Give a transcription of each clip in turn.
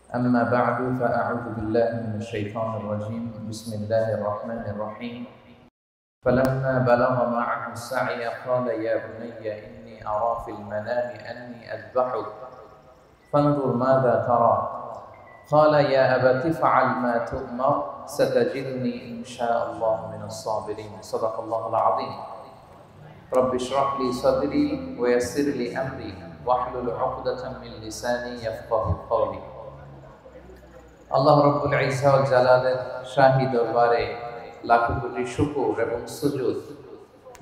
أما بعد فأعوذ بالله من الشيطان الرجيم بسم الله الرحمن الرحيم فلما بلغ معه السعي قال يا بني إني أرى في المنام أني أذبحك فانظر ماذا ترى قال يا أبت افعل ما تؤمر ستجدني إن شاء الله من الصابرين صدق الله العظيم رب اشرح لي صدري ويسر لي أمري واحلل عقدة من لساني يفقه قولي আল্লাহ রাব্বুল ইজ্জা ওয়াল জালালের শাহী দরবারে লাখো কোটি শুকর এবং সুজুদ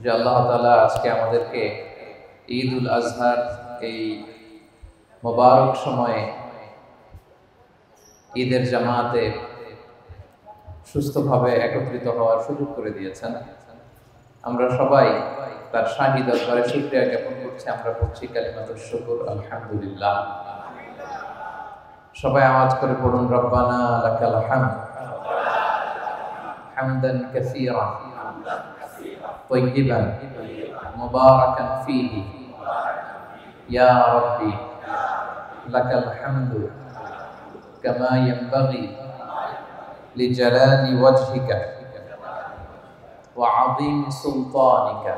যে আল্লাহ তাআলা আজকে আমাদেরকে ঈদুল আজহার এই মোবারক সময়ে ঈদের জামাতে সুস্থভাবে একত্রিত হওয়ার সুযোগ করে দিয়েছেন। আমরা সবাই তার শাহী দরবারে শুকরিয়া জ্ঞাপন করছি। আমরা পড়ছি কালিমাতুশ শুকর আলহামদুলিল্লাহ। সবাই আওয়াজ করে পড়ুন রব্বানা লাকাল হামদ হামদান কাসীরান তাইয়িবান মুবারাকান ফীহি ইয়া রাব্বি লাকাল হামদু কামা ইয়ানবাগি লিজালালি ওয়াজহিকা ওয়া আযীম সুলতানিকা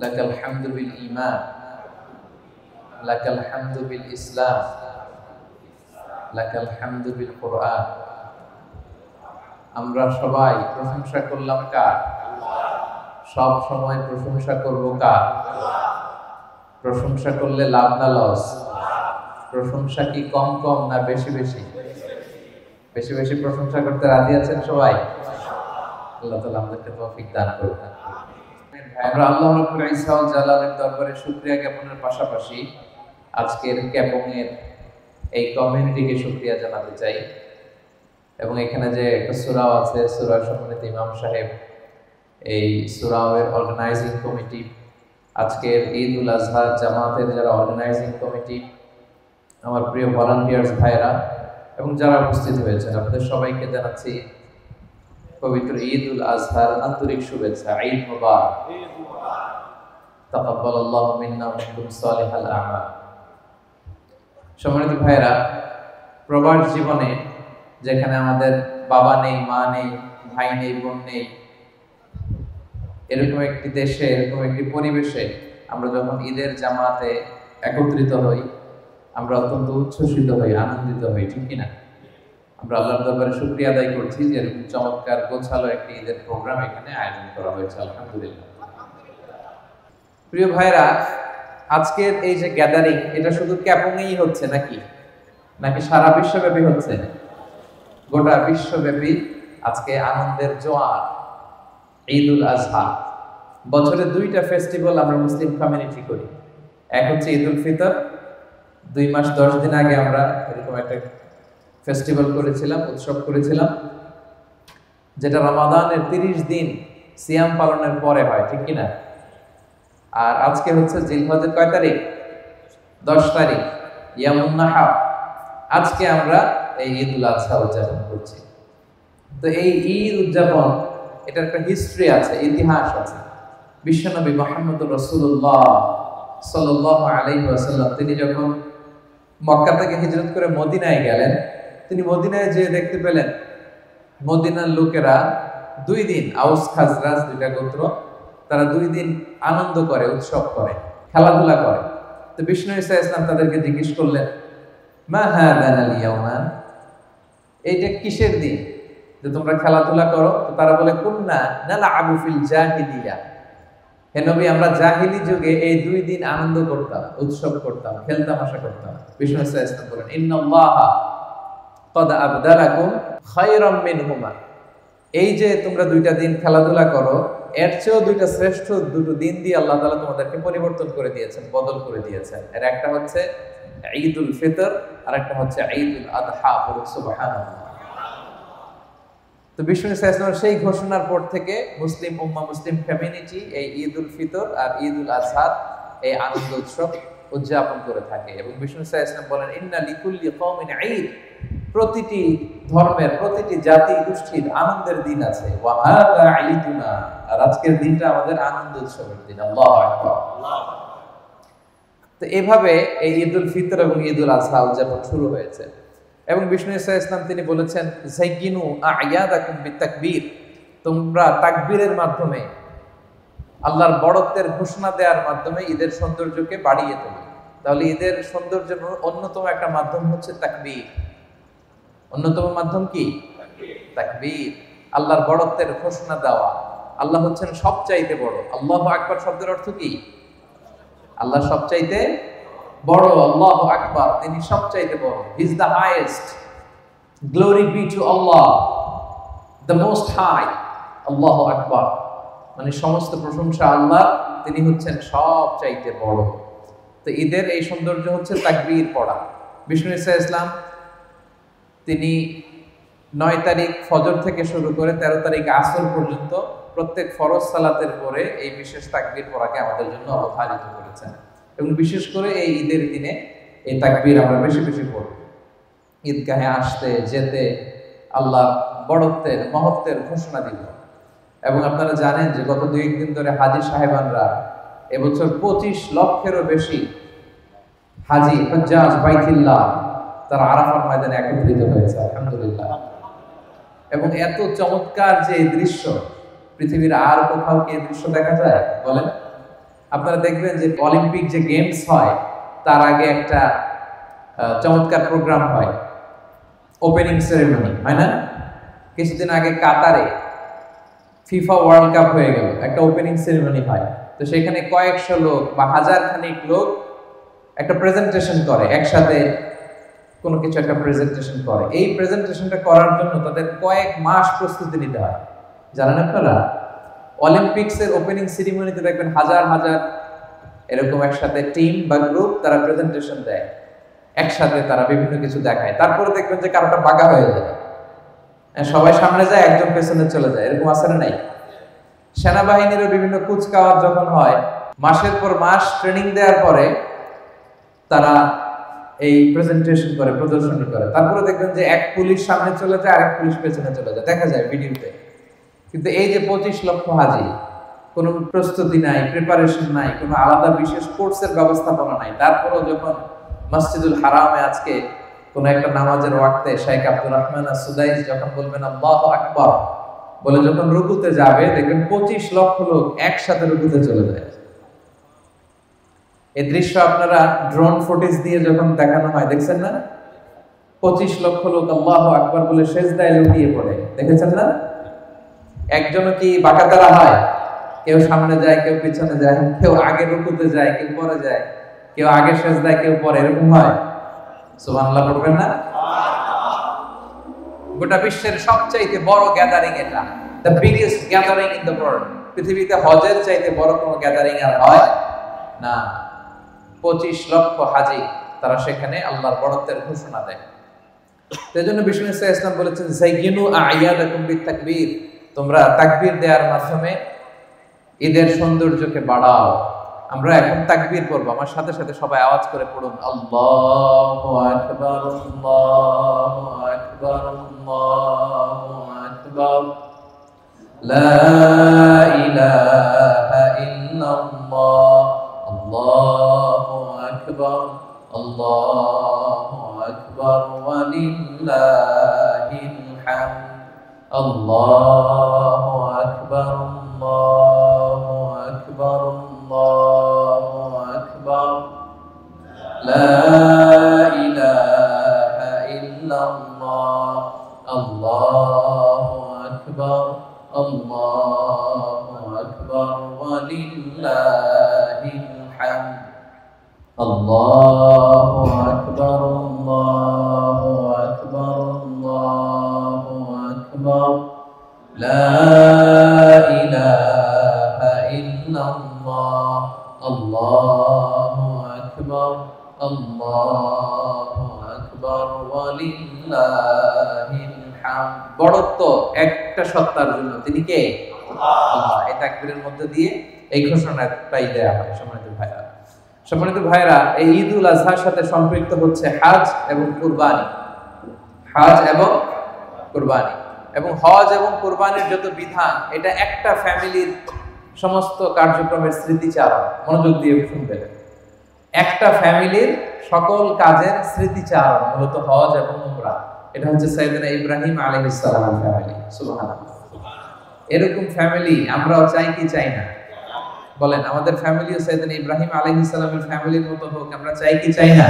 লাকাল হামদু বিল ঈমান লাকাল হামদু বিল ইসলাম লাকাল হামদু বিল কুরআন। আমরা সবাই প্রশংসা করলাম কার? সব সময় প্রশংসা করব কার? প্রশংসা করলে লাভ না লস? প্রশংসা কি কম কম না বেশি বেশি? বেশি বেশি প্রশংসা করতে রাজি আছেন সবাই? আল্লাহ তাআলা আমাদেরকে তৌফিক দান করুন। আমরা আল্লাহ রাব্বুল ইজ্জা ওয়াল জালালের দরবারে শুকরিয়া জ্ঞাপনের পাশাপাশি আজকের ক্যাপংয়ের এই কমিউনিটিকে শুকরিয়া জানাতে চাই। এবং এখানে যে একটা সূরা আছে, সূরা সম্মানিত ইমাম সাহেব, এই সূরার অর্গানাইজিং কমিটি, আজকের ঈদুল আজহার জামাতের যারা অর্গানাইজিং কমিটি, আমার প্রিয় ভলান্টিয়ার্স ভাইরা এবং যারা উপস্থিত হয়েছেন, আপনাদের সবাইকে জানাচ্ছি পবিত্র ঈদুল আজহার আন্তরিক শুভেচ্ছা। ঈদ মুবারক। তাকাব্বালাল্লাহু মিন্না ওয়া মিনকুম সালিহাল আমাল। সম্মানিত ভাইরা, প্রবাস জীবনে যেখানে আমাদের বাবা নেই, মা নেই, ভাই নেই, বোন নেই, এরকম একটি দেশে, এরকম একটি পরিবেশে আমরা যখন ঈদের জামাতে একত্রিত হই, আমরা অত্যন্ত উচ্ছ্বসিত হই, আনন্দিত হই, ঠিক কিনা? আমরা আল্লাহর দরবারে শুকরিয়া আদায় করছি যে এরকম চমৎকার গোছালো একটি ঈদের প্রোগ্রাম এখানে আয়োজন করা হয়েছে, আলহামদুলিল্লাহ। প্রিয় ভাইরা, আজকের এই যে গ্যাদারিং, এটা শুধু ক্যাপংয়েই হচ্ছে নাকি নাকি সারা বিশ্বব্যাপী হচ্ছে? গোটা বিশ্বব্যাপী আজকে আনন্দের জোয়ার। ঈদুল আজহা, বছরে দুইটা ফেস্টিভ্যাল আমরা মুসলিম কমিউনিটি করি। এক হচ্ছে ঈদুল ফিতর, 2 মাস 10 দিন আগে আমরা এরকম একটা ফেস্টিভ্যাল করেছিলাম, উৎসব করেছিলাম, যেটা রমাদানের 30 দিন সিয়াম পালনের পরে হয়, ঠিক কিনা? আর আজকে হচ্ছে জিলহজের কয় তারিখ? 10 তারিখ, ইয়ামুন নাহর। আজকে আমরা এই ঈদুল আজহা উদযাপন করছি। তো এই ঈদ উদযাপন, এটার একটা হিস্ট্রি আছে, ইতিহাস আছে। বিশ্বনবী মুহাম্মদুর রাসূলুল্লাহ সাল্লাল্লাহু আলাইহি ওয়াসাল্লাম তিনি যখন মক্কা থেকে হিজরত করে মদিনায় গেলেন, তিনি মদিনায় যেয়ে দেখতে পেলেন মদিনার লোকেরা 2 দিন, আউস খাজরাজ 2টা গোত্র, তারা 2 দিন আনন্দ করে, উৎসব করে, খেলাধুলা করে। তো বিষ্ণু ঈসা ইসলাম তাদেরকে জিজ্ঞেস করলেন, মা হাদান আল ইয়াওমান, এইটা কিসের দিন যে তোমরা খেলাধুলা করো? তো তারা বলে, কুন্না নালআবু ফিল জাহিলিয়া, হে নবী, আমরা জাহিলি যুগে এই 2 দিন আনন্দ করতাম, উৎসব করতাম, খেলতামাশা করতাম। বিষ্ণু ঈসা ইসলাম বলেন, ইন্নাল্লাহা ক্বাদ আবদালাকুম খায়রাম মিনহুমা, এই যে তোমরা 2টা দিন খেলাধুলা করো, এর চেয়েও 2টা শ্রেষ্ঠ 2টো দিন দিয়ে আল্লাহ তাআলা তোমাদেরকে পরিবর্তন করে দিয়েছেন, বদল করে দিয়েছেন। এর একটা হচ্ছে ঈদুল ফিতর, আর একটা হচ্ছে ঈদুল আদহা। সুবহানাল্লাহ। তো বিষ্ণু ঈসা ইসলামের সেই ঘোষণার পর থেকে মুসলিম উম্মাহ, মুসলিম কমিউনিটি এই ঈদুল ফিতর আর ঈদুল আজহার এই আনন্দ উৎসব উদযাপন করে থাকে। এবং বিষ্ণু ঈসা ইসলাম বলেন, ইন্না লিকুল্লি কওমিন ঈদ, প্রতিটি ধর্মের, প্রতিটি জাতি গোষ্ঠীর আনন্দের দিন আছে। ওয়া হাযা ঈদুনা, আর আজকের দিনটা আমাদের আনন্দ উৎসবের দিন। আল্লাহু আকবার। তো এভাবে এই ঈদুল ফিতর এবং ঈদুল আজহা উদযাপন শুরু হয়েছে। এবং বিষ্ণু ইসা ইসলাম তিনি বলেছেন, যাইয়িনু আ'য়াদাকুম বিতাকবীর, তোমরা তাকবীরের মাধ্যমে আল্লাহর বড়ত্বের ঘোষণা দেওয়ার মাধ্যমে ঈদের সৌন্দর্যকে বাড়িয়ে তোলো। তাহলে ঈদের সৌন্দর্যের অন্যতম একটা মাধ্যম হচ্ছে তাকবীর। অন্যতম মাধ্যম কি? তাকবীর। আল্লাহর বড়ত্বের ঘোষণা দেওয়া। আল্লাহ হচ্ছেন সবচাইতে বড়। আল্লাহু আকবার শব্দের অর্থ কি? আল্লাহ সবচাইতে বড়। আল্লাহু আকবার, তিনি সবচাইতে বড়। He is the highest. Glory be to Allah, the most high. আল্লাহু আকবার মানে সমস্ত প্রশংসা আল্লাহ, তিনি হচ্ছেন সবচাইতে বড়। তো ঈদের এই সৌন্দর্য হচ্ছে তাকবীর পড়া। বিষ্ণু ইসা ইসলাম তিনি 9 তারিখ ফজর থেকে শুরু করে 13 তারিখ আসর পর্যন্ত প্রত্যেক ফরজ সালাতের পরে এই বিশেষ তাকবীর পড়াকে আমাদের জন্য অবধারিত করেছেন। এবং বিশেষ করে এই ঈদের দিনে এই তাকবীর আমরা বেশি বেশি পড়ব। ঈদগাহে আসতে যেতে আল্লাহর বড়ত্বের মহত্বের ঘোষণা দিব। এবং আপনারা জানেন যে গত 2-1 দিন ধরে হাজী সাহেবানরা এবছর 25 লক্ষেরও বেশি হাজী হুজ্জাজ বাইতুল্লাহ তারা আরাফার ময়দানে একত্রিত হয়েছে, আলহামদুলিল্লাহ। এবং এত চমৎকার যে দৃশ্য, পৃথিবীর আর কোথাও কি এই দৃশ্য দেখা যায় বলেন? আপনারা দেখবেন যে অলিম্পিক যে গেমস হয় তার আগে একটা চমৎকার প্রোগ্রাম হয়, ওপেনিং সেরেমনি, হয় না? কিছুদিন আগে কাতারে ফিফা ওয়ার্ল্ড কাপ হয়ে গেল, একটা ওপেনিং সেরেমনি হয়। তো সেখানে কয়েকশো লোক বা হাজার খানিক লোক একটা প্রেজেন্টেশন করে, একসাথে কোনো কিছু একটা প্রেজেন্টেশন করে। এই প্রেজেন্টেশনটা করার জন্য তাদের কয়েক মাস প্রস্তুতি নিতে হয়। জানেন আপনারা, অলিম্পিক্সের ওপেনিং সেরিমনিতে দেখবেন হাজার হাজার এরকম একসাথে টিম বা গ্রুপ তারা প্রেজেন্টেশন দেয়, একসাথে তারা বিভিন্ন কিছু দেখায়। তারপরে দেখবেন যে কারোটা বাঁকা হয়ে যায়, সবাই সামনে যায়, একজন পেছনে চলে যায়, এরকম আছে না নাই? সেনাবাহিনীরও বিভিন্ন কুচকাওয়াজ যখন হয়, মাসের পর মাস ট্রেনিং দেওয়ার পরে তারা এই প্রেজেন্টেশন করে, প্রদর্শনী করে। তারপরে দেখবেন যে এক পুলিশ সামনে চলে যায়, আরেক পুলিশ পেছনে চলে যায়, দেখা যায় ভিডিওতে। কিন্তু এই যে 25 লক্ষ হাজী, কোনো প্রস্তুতি নাই, প্রিপারেশন নাই, কোনো আলাদা বিশেষ কোর্সের ব্যবস্থাপনা নাই, তারপরেও যখন মসজিদুল হারামে আজকে কোন একটা নামাজের ওয়াক্তে শেখ আব্দুর রহমান আস-সুদাইস যখন বলবেন আল্লাহু আকবার বলে যখন রুকুতে যাবে, দেখবেন 25 লক্ষ লোক একসাথে রুকুতে চলে যায়। এই দৃশ্য আপনারা ড্রোন ফুটেজ দিয়ে যখন দেখানো হয় দেখছেন না? 25 লক্ষ লোক আল্লাহু আকবার বলে সেজদায় লুটিয়ে পড়ে, দেখেছেন না? একজনও কি বাঁকাতারা হয়? কেউ সামনে যায়, কেউ পিছনে যায়, কেউ আগে রুকুতে যায়, কেউ পরে যায়, কেউ আগে সেজদায়, কেউ পরে, এরকম হয়? সুবহানাল্লাহ পড়বেন না? গোটা বিশ্বের সবচাইতে বড় গ্যাদারিং এটা, the biggest gathering in the world. পৃথিবীতে হজের চাইতে বড় কোনো গ্যাদারিং আর হয় না। 25 লক্ষ হাজী তারা সেখানে আল্লাহর বড়ত্বের ঘোষণা দেয়। সেজন্য বিষ্ণু ইসলাম বলেছেন, যাইয়িনু আ'য়াদাকুম বিতাকবীর, তোমরা তাকবীর দেওয়ার মাধ্যমে ঈদের সৌন্দর্যকে বাড়াও। আমরা এখন তাকবীর পড়ব, আমার সাথে সাথে সবাই আওয়াজ করে পড়ুন, আল্লাহু আকবার, আল্লাহু আকবার, আল্লাহু আকবার, লা ইলাহা ইল্লাল্লাহ, আল্লাহু আকবার, আল্লাহু আকবার, ওয়া লিল্লাহিল হামদ, আল্লাহু আকবার, আল্লাহু আকবার, আল্লাহু আকবার, লা ইলাহা ইল্লাল্লাহ, আল্লাহু আকবার, আল্লাহু আকবার, ওয়া লিল্লাহিল হামদ, আল্লাহু আকবার, আল্লাহু আকবার, আল্লাহু আকবার, লা ইলাহা ইল্লাল্লাহ, আল্লাহু আকবার, আল্লাহু আকবার, ওয়া লিল্লাহিল হামদ। বড়ত্ব একটা সত্তার জন্য, তিনি কে? আল্লাহ। এই তাকবীরের মধ্যে দিয়ে এই ঘোষণাটাই দেয়া হয়। সম্মানিত ভাইরা, এই ঈদুল আজহার সাথে সম্পৃক্ত হচ্ছে হজ এবং কুরবানি। হজ এবং কুরবানি, এবং হজ এবং কুরবানির যত বিধান, এটা একটা ফ্যামিলির সমস্ত কার্যক্রমের স্মৃতিচারণ। মনোযোগ দিয়ে শুনবেন। একটা ফ্যামিলির সকল কাজের স্মৃতিচারণ মূলত হজ এবং উমরা। এটা হচ্ছে সাইয়েদনা ইব্রাহিম আলাইহিস সালামের ফ্যামিলি। সুবহানাল্লাহ। এরকম ফ্যামিলি আমরাও চাই কি চাই না? বলেন, আমাদের ফ্যামিলিও সাইয়েদনা ইব্রাহিম আলাইহিস সালামের ফ্যামিলির মতো হোক, আমরা চাই কি চাই না?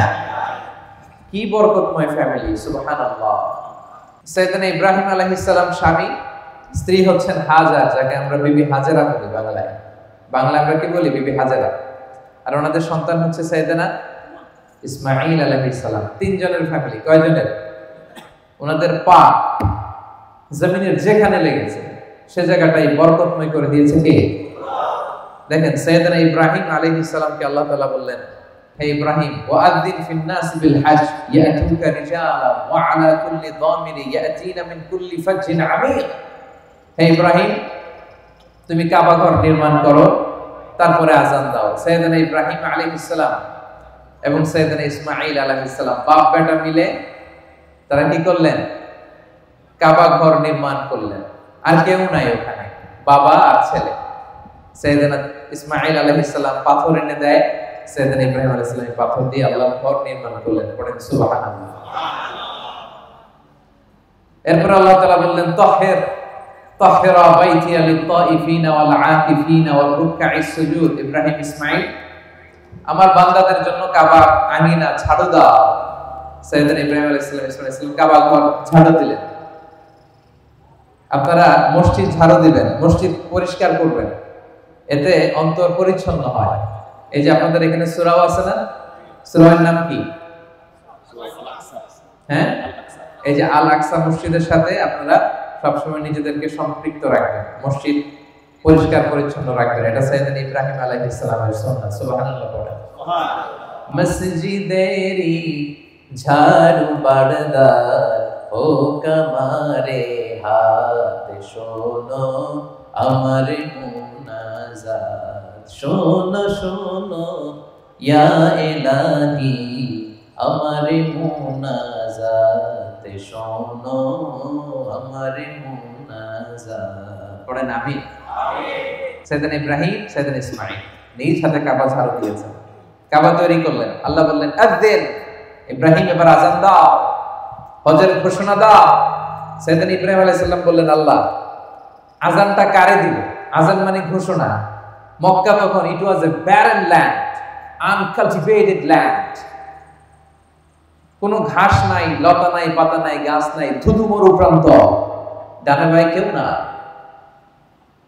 কি বরকতময় ফ্যামিলি, সুবহানাল্লাহ। সাইয়েদনা ইব্রাহিম আলাইহিস সালাম স্বামী, স্ত্রী হচ্ছেন হাজার, যাকে আমরা বিবি হাজেরা বলি বাংলায়। বাংলা আমরা কি বলি? বিবি হাজেরা। আর ওনাদের সন্তান হচ্ছে সাইয়েদনা ইসমাঈল আলাইহিস সালাম। তিনজনের ফ্যামিলি। কয়জনের? ওনাদের পা জমিনের যেখানে লেগেছে সে জায়গাটাই বরকতময় করে দিয়েছে কে? দেখেন, সাইয়েদনা ইব্রাহিম আলাইহিস সালামকে আল্লাহ তাআলা বললেন, হে ইব্রাহিম, ওয়াআযিন ফিন নাস বিল হজ ইয়াতুকা রিজালা ওয়া আলা কুল্লি দামির ইয়াতিনা মিন কুল্লি ফাজ্জিন আমীক। হে ইব্রাহিম, তুমি কাবা ঘর নির্মাণ করো, তারপরে আযান দাও। সাইয়েদনা ইব্রাহিম আলাইহিস সালাম এবং সাইয়েদনা ইসমাঈল আলাইহিস সালাম বাপ বেটা মিলে তারা কি করলেন? কাবা ঘর নির্মাণ করলেন। আর কেউ নাই ওখানে, বাবা আর ছেলে। সাইয়েদনা ইসমাঈল আলাইহিস সালাম পাথর এনে দেয়, সাইয়েদনা ইব্রাহিম আলাইহিস সালাম পাথর দিয়ে আল্লাহর ঘর নির্মাণ করলেন। পড়েন সুবহানাল্লাহ। এরপর আল্লাহ তাআলা বললেন, তাহহিরা বাইতিয়া লিত-তাইফিনা ওয়াল আকিফিনা ওয়ার রুকআইস সুজুদ। ইব্রাহিম ইসমাঈল, আমার বান্দাদের জন্য কাবা আঙিনা ঝাড়ু দাও। সাইয়েদনা ইব্রাহিম আলাইহিস সালাম কাবা ঘর ঝাড়ু দিলেন। আপনারা মসজিদ ঝাড়ু দিবেন, মসজিদ পরিষ্কার করবেন, এতে অন্তর পরিচ্ছন্ন হয়। এই যে আপনাদের এখানে সূরাও আছে না? সূরার নাম কি? হ্যাঁ, এই যে আল আকসা মসজিদের সাথে আপনারা সবসময় নিজেদেরকে সম্পৃক্ত রাখবেন, মসজিদ পরিষ্কার পরিচ্ছন্ন রাখবেন। এটা সাইয়েদনা ইব্রাহিম আলাইহিস সালামের সুন্নাত। সুবহানাল্লাহ। পড়েন, মসজিদেরি ঝাড়ু বারদার ও কামারে হাত, শোনো আমার মুনাজাত, শোনো শোনো ইয়া ইলাহি আমার মুনাজাত, শোনো আমার মুনাজাত। পড়েন আমিন। সাইয়েদনা ইব্রাহিম, সাইয়েদনা ইসমাঈল নিজ হাতে কাবা ঝাড়ু দিয়েছেন, কাবা তৈরি করলেন। আল্লাহ বললেন, আযিন, ইব্রাহিম এবার আযান দাও, হজের ঘোষণা দাও। সাইয়েদনা ইব্রাহিম আলাইহিস সালাম বললেন, আল্লাহ আযানটা কারে দিব? আযান মানে ঘোষণা। মক্কা তখন ইট ওয়াজ এ ব্যারেন ল্যান্ড, আনকালটিভেটেড ল্যান্ড। কোনো ঘাস নাই, লতা নাই, পাতা নাই, গাছ নাই, ধুধু মরু প্রান্ত, ডানে বাই কেউ না।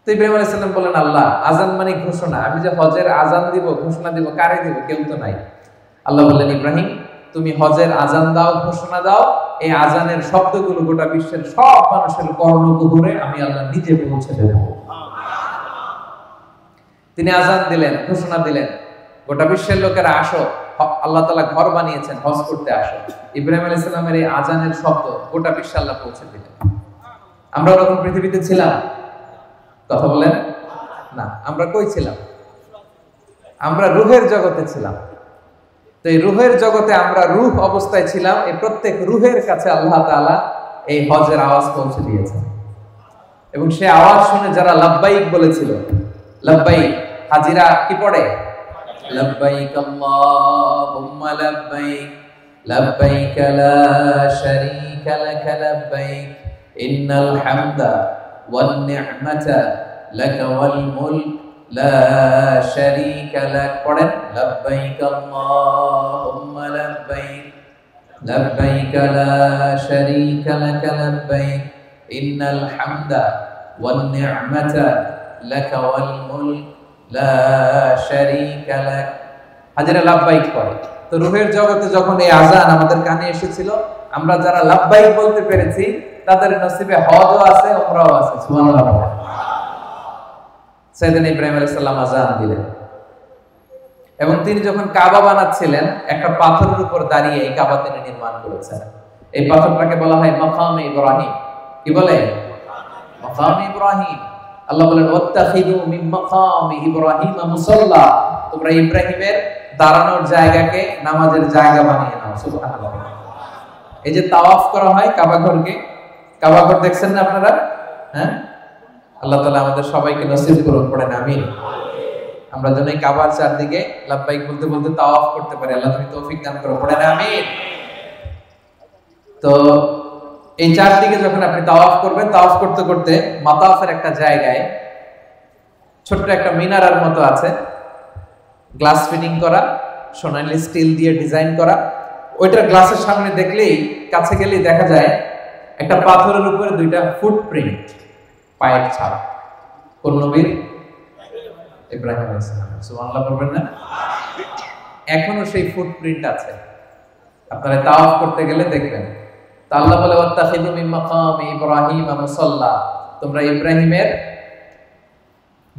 তো ইব্রাহিম আলাইহিস সালাম বললেন, আল্লাহ আযান মানে ঘোষণা, আমি যে হজের আযান দিব, ঘোষণা দিব, কারে দিব? কেউ তো নাই। আল্লাহ বললেন, ইব্রাহিম তুমি হজের আযান দাও, ঘোষণা দাও। এই আযানের শব্দগুলো গোটা বিশ্বের সব মানুষের কর্ণকুহরে আমি আল্লাহ নিজে পৌঁছে দেব। তিনি আযান দিলেন, ঘোষণা দিলেন, গোটা বিশ্বের লোকেরা আসো, আল্লাহ তাআলা ঘর বানিয়েছেন, হজ করতে আসো। ইব্রাহিম আলাইহিস সালামের এই আযানের শব্দ গোটা বিশ্বে আল্লাহ পৌঁছে দিলেন। আমরা তখন পৃথিবীতে ছিলাম? কথা বলেন না। আমরা কই ছিলাম? আমরা রূহের জগতে ছিলাম। তো এই রূহের জগতে আমরা রূহ অবস্থায় ছিলাম। এই প্রত্যেক রূহের কাছে আল্লাহ তাআলা এই হজের আওয়াজ পৌঁছে দিয়েছেন। এবং সেই আওয়াজ শুনে যারা লাব্বাইক বলেছিল, লাব্বাইক হাজিরা কি পড়ে? লাব্বাইক আল্লাহুম্মা লাব্বাইক, লাব্বাইক লা শারীকা লাক লাব্বাইক, ইন্নাল হামদা ওয়ান নি'মাতা লাকা ওয়াল মুলক লা শারীকা লাক। পড়েন, লাব্বাইক আল্লাহুম্মা লাব্বাইক, লাব্বাইক লা শারীকা লাক লাব্বাইক, ইন্নাল হামদা ওয়ান নি'মাতা লাকা ওয়াল মুলক লা শারীকা লাক। হাজিরা লাব্বাইক পড়ে। তো রূহের জগতে যখন এই আযান আমাদের কানে এসেছিল, আমরা যারা লাব্বাইক বলতে পেরেছি তাদের নসিবে হজও আছে, উমরাও আছে। সুবহানাল্লাহ। সাইয়েদনা ইব্রাহিম আলাইহিস সালাম আযান দিলেন এবং তিনি যখন কাবা বানাচ্ছিলেন একটা পাথরের উপর দাঁড়িয়ে এই কাবা তিনি নির্মাণ করেছেন। এই পাথরটাকে বলা হয় মাকামে ইব্রাহিম। কি বলে? মাকামে ইব্রাহিম। আল্লাহ বলেন, ওয়াত্তাখিযু মিন মাকামি ইব্রাহিম মুসাল্লা, তোমরা ইব্রাহিমের দাঁড়ানোর জায়গাকে নামাজের জায়গা বানিয়ে নাও। সুবহানাল্লাহ। এই যে তাওয়াফ করা হয় কাবা ঘরকে, কাবা ঘর দেখছেন না আপনারা? হ্যাঁ, আল্লাহ তাআলা আমাদের সবাইকে নসিব করুন। পড়েন আমিন। আমরা যেন এই কাবার চারদিকে লাব্বাইক বলতে বলতে তাওয়াফ করতে পারি। আল্লাহ তুমি তৌফিক দান করো, পড়েন আমিন। তো এই চারদিকে যখন আপনি তাওয়াফ করবেন, তাওয়াফ করতে করতে মাতাফের একটা জায়গায় ছোট্ট একটা মিনারার মতো আছে, গ্লাস ফিটিং করা, সোনালি স্টিল দিয়ে ডিজাইন করা। ওইটার গ্লাসের সামনে দেখলেই, কাছে গেলেই দেখা যায় একটা পাথরের উপরে দুইটা ফুটপ্রিন্ট, পায়ের ছাপ। কোন নবীর? ইব্রাহিম আলাইহিস সালাম। সুবহানাল্লাহ বলবেন না? এখনো সেই ফুটপ্রিন্ট আছে, আপনারা তাওয়াফ করতে গেলে দেখবেন। তা আল্লাহ বলে ওয়াত্তাখিযু মিন মাকামি ইব্রাহিম মুসাল্লা, তোমরা ইব্রাহিমের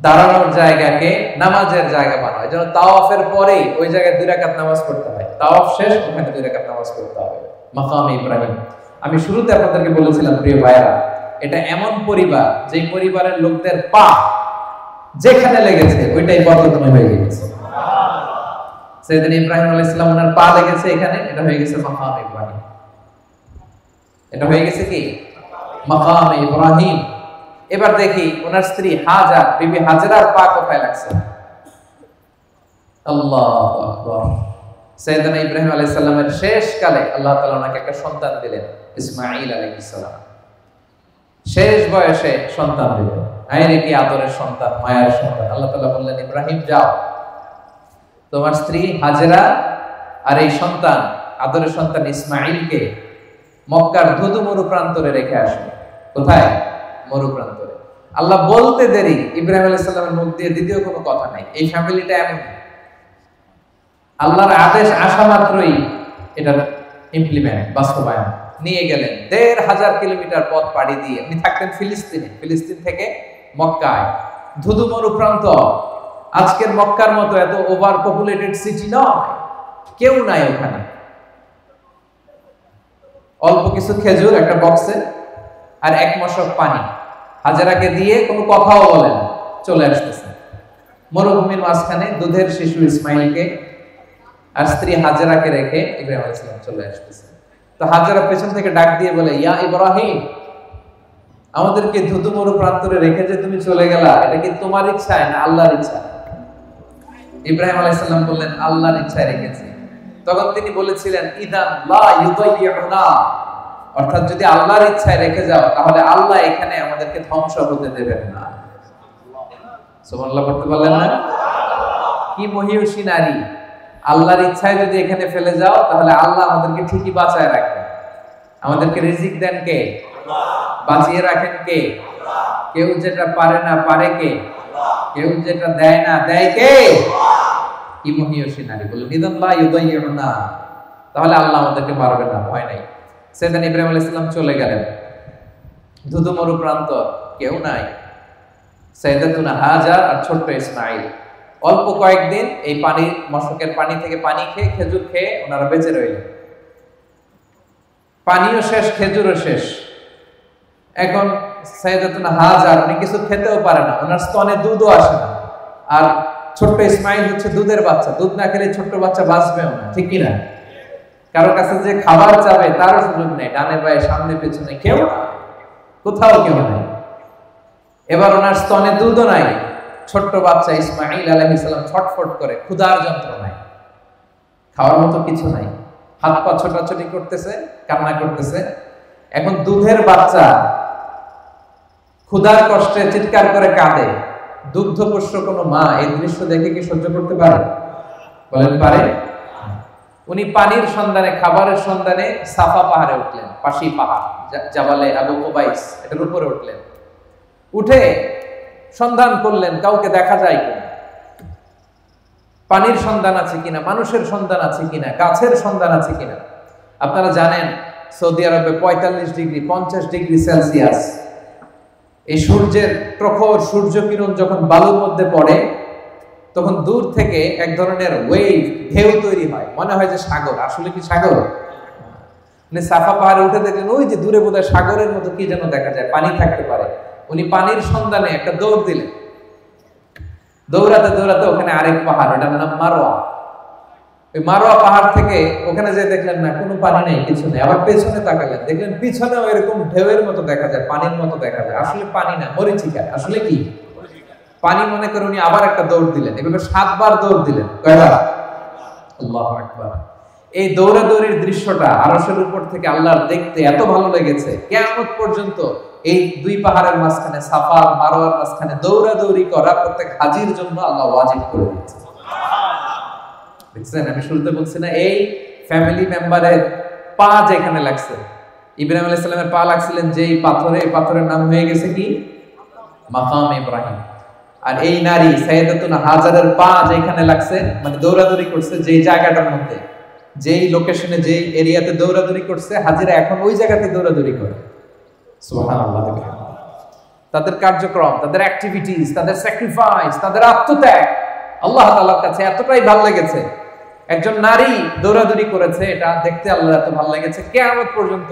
দাঁড়ানোর জায়গাকে নামাজের জায়গা বানাও। এজন্য তাওয়াফের পরেই ওই জায়গায় 2 রাকাত নামাজ পড়তে হয়। তাওয়াফ শেষ, ওখানে 2 রাকাত নামাজ পড়তে হবে, মাকামি ইব্রাহিম। আমি শুরুতে আপনাদেরকে বলেছিলাম প্রিয় ভাইরা, এটা এমন পরিবার যে পরিবারের লোকদের পা যেখানে লেগেছে ওইটাই বরকতময় হয়ে গেছে। সাইয়েদনা ইব্রাহিম আলাইহিস সালাম ওনার পা লেগেছে এখানে, এটা হয়ে গেছে মাকাম ইব্রাহিম। এটা হয়ে গেছে কি? মাকাম ইব্রাহিম। এবার দেখি ওনার স্ত্রী হাজার, বিবি হাজরার পা কোথায় লাগছে? আল্লাহু আকবার। সাইয়েদনা ইব্রাহিম আলাইহিস সালামের শেষ কালে আল্লাহ তাআলা ওনাকে একটা সন্তান দিলেন, ইসমাঈল আলাইহিস সালাম। শেষ বয়সে সন্তান দিলেন। আইরে কি আদরের সন্তান, মায়ের সন্তান। আল্লাহ তাআলা বললেন, ইব্রাহিম যাও, তোমার স্ত্রী হাজেরা আর এই সন্তান, আদরের সন্তান ইসমাঈলকে মক্কার ধুধু মরু প্রান্তরে রেখে আসো। কোথায়? মরু প্রান্তরে। আল্লাহ বলতে দেরি, ইব্রাহিম আলাইহিস সালামের মুখ দিয়ে দ্বিতীয় কোনো কথা নাই। এই ফ্যামিলিটা এমন, আল্লাহর আদেশ আসা মাত্রই এটা ইমপ্লিমেন্ট, বাস্তবায়ন। নিয়ে গেলেন ১৫০০ কিলোমিটার পথ পাড়ি দিয়ে। উনি থাকতেন ফিলিস্তিনে, ফিলিস্তিন থেকে মক্কায়, ধুধু মরু প্রান্ত। আজকের মক্কার মতো এত ওভার পপুলেটেড সিটি নয়, কেউ নাই ওখানে। অল্প কিছু খেজুর একটা বক্সে আর 1 মশক পানি হাজেরাকে দিয়ে কোনো কথাও বলেন, চলে আসতেছে মরুভূমির মাঝখানে। দুধের শিশু ইসমাইলকে আর স্ত্রী হাজেরাকে রেখে ইব্রাহিম আলাইহিস সালাম চলে আসতেছে। তো হাজেরা পেছন থেকে ডাক দিয়ে বলে, ইয়া ইব্রাহিম, আমাদেরকে ধুধু মরু প্রান্তরে রেখে যে তুমি চলে গেলা, এটা কি তোমার ইচ্ছায় না আল্লাহর ইচ্ছা? ইব্রাহিম আলাইহিস সালাম বললেন, আল্লাহর ইচ্ছায় রেখেছি। তখন তিনি বলেছিলেন, ইদান লা ইউদাইয়ুনা, অর্থাৎ যদি আল্লাহর ইচ্ছায় রেখে যাও তাহলে আল্লাহ এখানে আমাদেরকে ধ্বংস হতে দেবেন না। সুবহানাল্লাহ পড়তে পারলেন না? কি মহিয়সী নারী! আল্লাহর ইচ্ছায় যদি এখানে ফেলে যাও তাহলে আল্লাহ আমাদেরকে ঠিকই বাঁচায় রাখবেন। আমাদেরকে রিজিক দেন কে? বাঁচিয়ে রাখেন কে? কেউ যেটা পারে না পারে কে? কেউ যেটা দেয় না দেয় কে? কি মহিয়সী নারী! বলে নিদান লা ইউদাইয়ুনা, তাহলে আল্লাহ আমাদেরকে মারবেন না, ভয় নাই। সাইয়েদনা ইব্রাহিম আলাইহিস সালাম চলে গেলেন, ধুধু মরু প্রান্ত, কেউ নাই। সাইয়েদাতুনা হাজার আর ছোট্ট ইসমাঈল অল্প কয়েকদিন এই পানি, মশকের পানি থেকে পানি খেয়ে, খেজুর খেয়ে ওনারা বেঁচে রইলেন। পানিও শেষ, খেজুরও শেষ। এখন সাইয়েদাতুনা হাজার, উনি কিছু খেতেও পারে না, ওনার স্তনে দুধও আসে না। আর ছোট্ট ইসমাঈল হচ্ছে দুধের বাচ্চা, দুধ না খেলে ছোট্ট বাচ্চা বাঁচবেও না, ঠিক কিনা? কারোর কাছে যে খাবার চাবে তারও সুযোগ নেই, ডানে বায়ে সামনে পেছনে কেউ না, কোথাও কেউ নাই। এবার ওনার স্তনে দুধও নাই, ছোট্ট বাচ্চা ইসমাঈল আলাইহিস সালাম ছটফট করে, ক্ষুধার যন্ত্রণায়, খাওয়ার মতো কিছু নাই, হাত পা ছোটাছুটি করতেছে, কান্না করতেছে। এখন দুধের বাচ্চা ক্ষুধার কষ্টে চিৎকার করে কাঁদে, দুগ্ধপোষ্য কোনো মা এই দৃশ্য দেখে কি সহ্য করতে পারে? বলেন পারে? উনি পানির সন্ধানে, খাবারের সন্ধানে সাফা পাহাড়ে উঠলেন, পাশি পাহাড়, জাবালে আবু কুবাইস, এটার উপরে উঠলেন। উঠে সন্ধান করলেন কাউকে দেখা যায় কিনা, পানির সন্ধান আছে কিনা, মানুষের সন্ধান আছে কিনা, গাছের সন্ধান আছে কিনা। আপনারা জানেন সৌদি আরবে 45 ডিগ্রি 50 ডিগ্রি সেলসিয়াস এই সূর্যের প্রখর সূর্য কিরণ যখন বালুর মধ্যে পড়ে তখন দূর থেকে এক ধরনের ওয়েভ, ঢেউ তৈরি হয়, মনে হয় যে সাগর। আসলে কি সাগর? উনি সাফা পাহাড়ে উঠে দেখলেন ওই যে দূরে বোধহয় সাগরের মতো কি যেন দেখা যায়, পানি থাকতে পারে। উনি পানির সন্ধানে একটা দৌড় দিলেন। দৌড়াতে দৌড়াতে ওখানে আরেক পাহাড়, ওটার নাম মারোয়া। ওই মারোয়া পাহাড় থেকে ওখানে যে দেখলেন না কোনো পানি নেই, কিছু নেই। আবার পেছনে তাকালেন, দেখলেন পিছনেও এরকম ঢেউয়ের মতো দেখা যায়, পানির মতো দেখা যায়। আসলে পানি না, মরিচিকা। আসলে কি? পানি মনে করে উনি আবার একটা দৌড় দিলেন, এভাবে 7 বার দৌড় দিলেন। কয়বার? আল্লাহু আকবার। এই দৌড়াদৌড়ির দৃশ্যটা আরশের উপর থেকে আল্লাহর দেখতে এত ভালো লেগেছে, কিয়ামত পর্যন্ত এই দুই পাহাড়ের মাঝখানে, সাফা আর মারওয়ার মাঝখানে দৌড়াদৌড়ি করা প্রত্যেক হাজির জন্য আল্লাহ ওয়াজিব করে দিয়েছে। দেখছেন, আমি শুরুতে বলছি না, এই ফ্যামিলি মেম্বারের পা যেখানে লাগছে, ইব্রাহিম আলাইহিস সালামের পা লাগছিলেন যেই পাথরে, এই পাথরের নাম হয়ে গেছে কি? মাকাম ইব্রাহিম। আর এই নারী সাইয়েদাতুনা হাজারের পা যেখানে লাগছে, মানে দৌড়াদৌড়ি করছে যেই জায়গাটার মধ্যে, যেই লোকেশনে, যেই এরিয়াতে দৌড়াদৌড়ি করছে, হাজিরা এখন ওই জায়গাতে দৌড়াদৌড়ি করে। সুবহানাল্লাহ। তাদের কার্যক্রম, তাদের অ্যাক্টিভিটিস, তাদের স্যাক্রিফাইস, তাদের আত্মত্যাগ আল্লাহ তাআলার কাছে এতটাই ভালো লেগেছে। একজন নারী দৌড়াদৌড়ি করেছে, এটা দেখতে আল্লাহর এত ভালো লেগেছে, কিয়ামত পর্যন্ত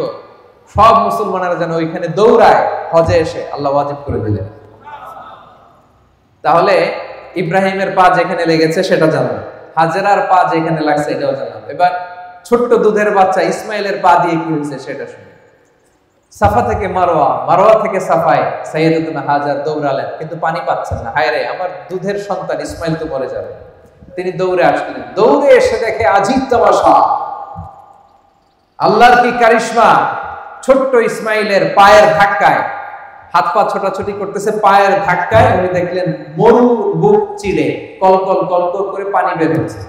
সব মুসলমানেরা যেন ওইখানে দৌড়ায় হজে এসে, আল্লাহ ওয়াজিব করে দিলেন। তাহলে ইব্রাহিমের পা যেখানে লেগেছে সেটা জানলাম, হাজেরার পা যেখানে লাগছে এটাও জানলাম। এবার ছোট্ট দুধের বাচ্চা ইসমাইলের পা দিয়ে কি হয়েছে সেটা শুনি। সাফা থেকে মারোয়া, মারোয়া থেকে সাফায় সাইয়েদাতুনা হাজার দৌড়ালেন, কিন্তু পানি পাচ্ছেন না। হায় রে, আমার দুধের সন্তান ইসমাইল তো মরে যাবে। তিনি দৌড়ে আসলেন, দৌড়ে এসে দেখে আজিব তামাশা, আল্লাহর কি কারিশমা। ছোট্ট ইসমাইলের পায়ের ধাক্কায়, হাত পা ছোটাছুটি করতেছে, পায়ের ধাক্কায় উনি দেখলেন মরু বুক চিড়ে কলকল কলকল করে পানি বের হচ্ছে।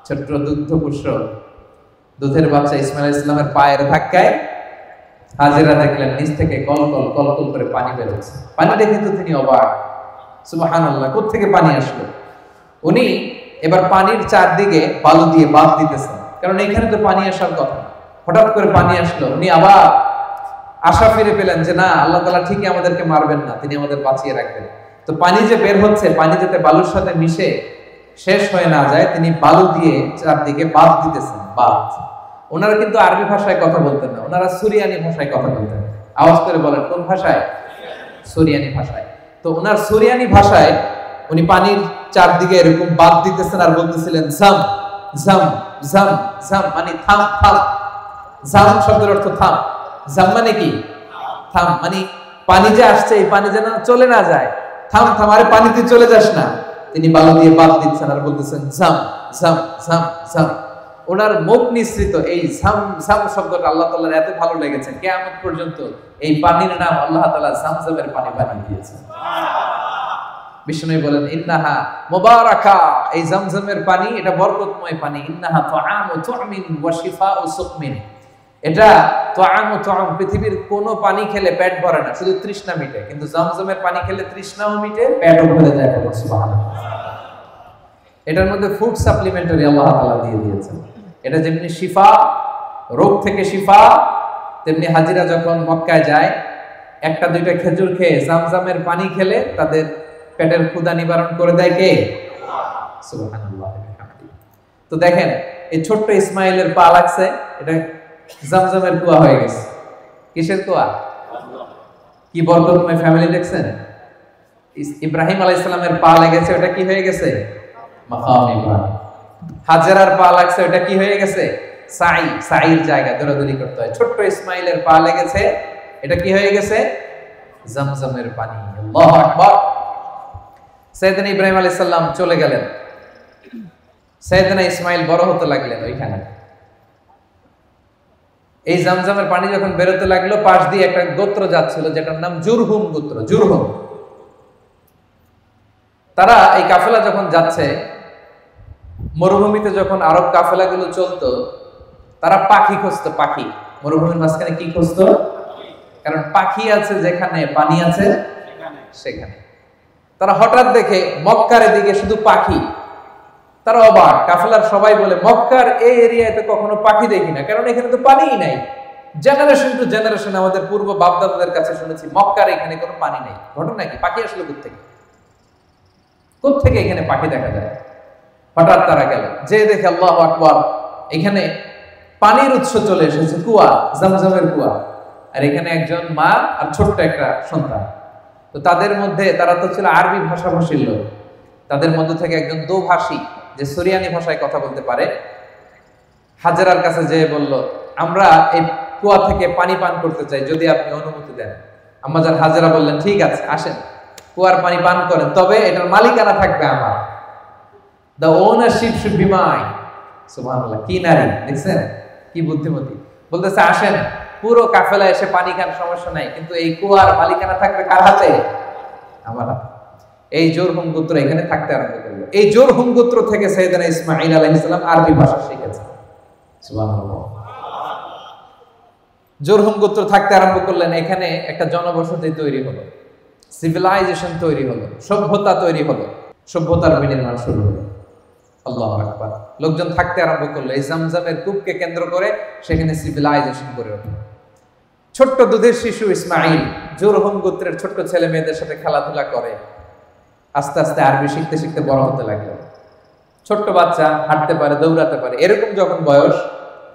ছোট্ট দুগ্ধপুষ্ট দুধের বাচ্চা ইসমাইল আলাইহিস সালামের পায়ের ধাক্কায় হাজেরা দেখলেন নিচ থেকে কলকল কলকল করে পানি বের হচ্ছে। পানি দেখে তো তিনি অবাক, সুবহানাল্লাহ, কোথা থেকে পানি আসলো? উনি এবার পানির চারদিকে বালু দিয়ে বাঁধ দিতেছেন, কারণ এখানে তো পানি আসার কথা না। হঠাৎ করে পানি আসলো, উনি আবার আশা ফিরে পেলেন যে না, আল্লাহ তাআলা ঠিকই আমাদেরকে মারবেন না, তিনি আমাদের বাঁচিয়ে রাখবেন। তো পানি যে বের হচ্ছে, পানি যাতে বালুর সাথে মিশে শেষ হয়ে না যায়, তিনি বালু দিয়ে চারদিকে বাঁধ দিতেছেন। বাঁধ, ওনারা কিন্তু আরবি ভাষায় কথা বলতেন না, ওনারা সুরিয়ানি ভাষায় কথা বলতেন। আওয়াজ করে বলেন, কোন ভাষায়? সুরিয়ানি ভাষায়। তো ওনার সুরিয়ানি ভাষায় উনি পানির চারদিকে এরকম বাঁধ দিতেছেন আর বলতেছিলেন জাম জাম জাম জাম, মানে থাম থাম। জাম শব্দের অর্থ থাম, জাম মানে কি? থাম, মানে পানি যে আসছে এই পানি যেন চলে না যায়, থাম থাম, আরে পানিতে চলে যাস না। তিনি বালু দিয়ে বাঁধ দিচ্ছেন আর বলতেছেন জাম জাম জাম জাম। ওনার মুখ নিঃসৃত এই জাম জাম শব্দটা আল্লাহ তাআলার এত ভালো লেগেছে, কিয়ামত পর্যন্ত এই পানির নাম আল্লাহ তাআলা জামজামের পানি বানিয়ে দিয়েছেন। বিষ্ণু বলেন ইন্নাহা মুবারাকা, এই জামজামের পানি এটা বরকতময় পানি। ইন্নাহা তুআমু তুমিন ওয়া শিফাউ সুকমিন, এটা তুআমু তুআম, পৃথিবীর কোন পানি খেলে পেট ভরে না, শুধু তৃষ্ণা মিটে, কিন্তু জামজামের পানি খেলে তৃষ্ণাও মিটে, পেটও ভরে যায়। সুবহানাল্লাহ। এটার মধ্যে ফুড সাপ্লিমেন্টারি আল্লাহ তাআলা দিয়ে দিয়েছেন। এটা যেমনি শিফা, রোগ থেকে শিফা, তেমনি হাজিরা যখন মক্কায় যায় একটা দুইটা খেজুর খেয়ে জামজামের পানি খেলে তাদের পেটের ক্ষুধা নিবারণ করে দেয় কে? সুবহানাল্লাহ। তো দেখেন, এই ছোট্ট ইসমাইলের পা লাগছে, এটা জামজামের কুয়া হয়ে গেছে। কিসের কুয়া? কি বরকতময় ফ্যামিলি দেখছেন? ইব্রাহিম আলাইহিস সালামের পা লেগেছে, ওটা কি হয়ে গেছে? মাকাম ইব্রাহিম। হাজেরার পা লাগছে, ওটা কি হয়ে গেছে? সাই, সাইর জায়গা, দৌড়াদৌড়ি করতে হয়। ছোট্ট ইসমাইলের পা লেগেছে, এটা কি হয়ে গেছে? জামজামের পানি। আল্লাহু আকবার। সাইয়েদনা ইব্রাহিম আলাইহিস সালাম চলে গেলেন, সাইয়েদনা ইসমাইল বড় হতে লাগলেন ওইখানে। এই জামজামের পানি যখন বেরোতে লাগলো, পাশ দিয়ে একটা গোত্র যাচ্ছিল যেটার নাম জুরহুম গোত্র। জুরহুম, তারা এই কাফেলা যখন যাচ্ছে, মরুভূমিতে যখন আরব কাফেলাগুলো চলতো, তারা পাখি খুঁজতো। পাখি মরুভূমির মাঝখানে কি খুঁজতো? কারণ পাখি আছে যেখানে, পানি আছে সেখানে। তারা হঠাৎ দেখে মক্কার এদিকে শুধু পাখি। তারা অবাক, কাফেলার সবাই বলে মক্কার এই এরিয়াতে কখনো পাখি দেখি না, কারণ এখানে তো পানিই নাই। জেনারেশন টু জেনারেশন আমাদের পূর্ব বাপদাদাদের কাছে শুনেছি মক্কার এখানে কোনো পানি নেই। ঘটনা কি? পাখি আসলে কোত্থেকে এখানে পাখি দেখা যায়? হঠাৎ তারা গেল, যে দেখে আল্লাহু আকবার, এখানে পানির উৎস চলে এসেছে, কুয়া, জামজামের কুয়া। আর এখানে একজন মা আর ছোট্ট একটা সন্তান। তো তাদের মধ্যে, তারা তো ছিল আরবি ভাষাভাষীর লোক, তাদের মধ্যে থেকে একজন দোভাষী যে সুরিয়ানি ভাষায় কথা বলতে পারে, হাজেরার কাছে যেয়ে বলল, আমরা এই কুয়া থেকে পানি পান করতে চাই, যদি আপনি অনুমতি দেন। আম্মাজান হাজেরা বললেন ঠিক আছে, আসেন, কুয়ার পানি পান করেন, তবে এটার মালিকানা থাকবে আমার। The ownership should be mine. সুবহানাল্লাহ, কি নারী দেখছেন, কি বুদ্ধিমতী। বলতেছে আসেন পুরো কাফেলা এসে পানি খান, সমস্যা নাই, কিন্তু এই কুয়ার মালিকানা থাকবে কার হাতে? আমার হাতে। এই জোরহুম গোত্র এখানে থাকতে আরম্ভ করলো। এই জোরহুম গোত্র থেকে সাইয়েদনা ইসমাঈল আলাইহিস সালাম আরবি ভাষা শিখেছেন। সুবহানাল্লাহ। জোরহুম গোত্র থাকতে আরম্ভ করলেন, এখানে একটা জনবসতি তৈরি হলো, সিভিলাইজেশন তৈরি হলো, সভ্যতা তৈরি হলো, সভ্যতার বিনির্মাণ শুরু হলো। আল্লাহু আকবার। লোকজন থাকতে আরম্ভ করলো, এই জামজামের কূপকে কেন্দ্র করে সেখানে সিভিলাইজেশন গড়ে উঠলো। ছোট্ট দুধের শিশু ইসমাঈল জোরহুম গোত্রের ছোট্ট ছেলে মেয়েদের সাথে খেলাধুলা করে আস্তে আস্তে আরবি শিখতে শিখতে বড় হতে লাগলো। ছোট্ট বাচ্চা হাঁটতে পারে, দৌড়াতে পারে। এরকম যখন বয়স,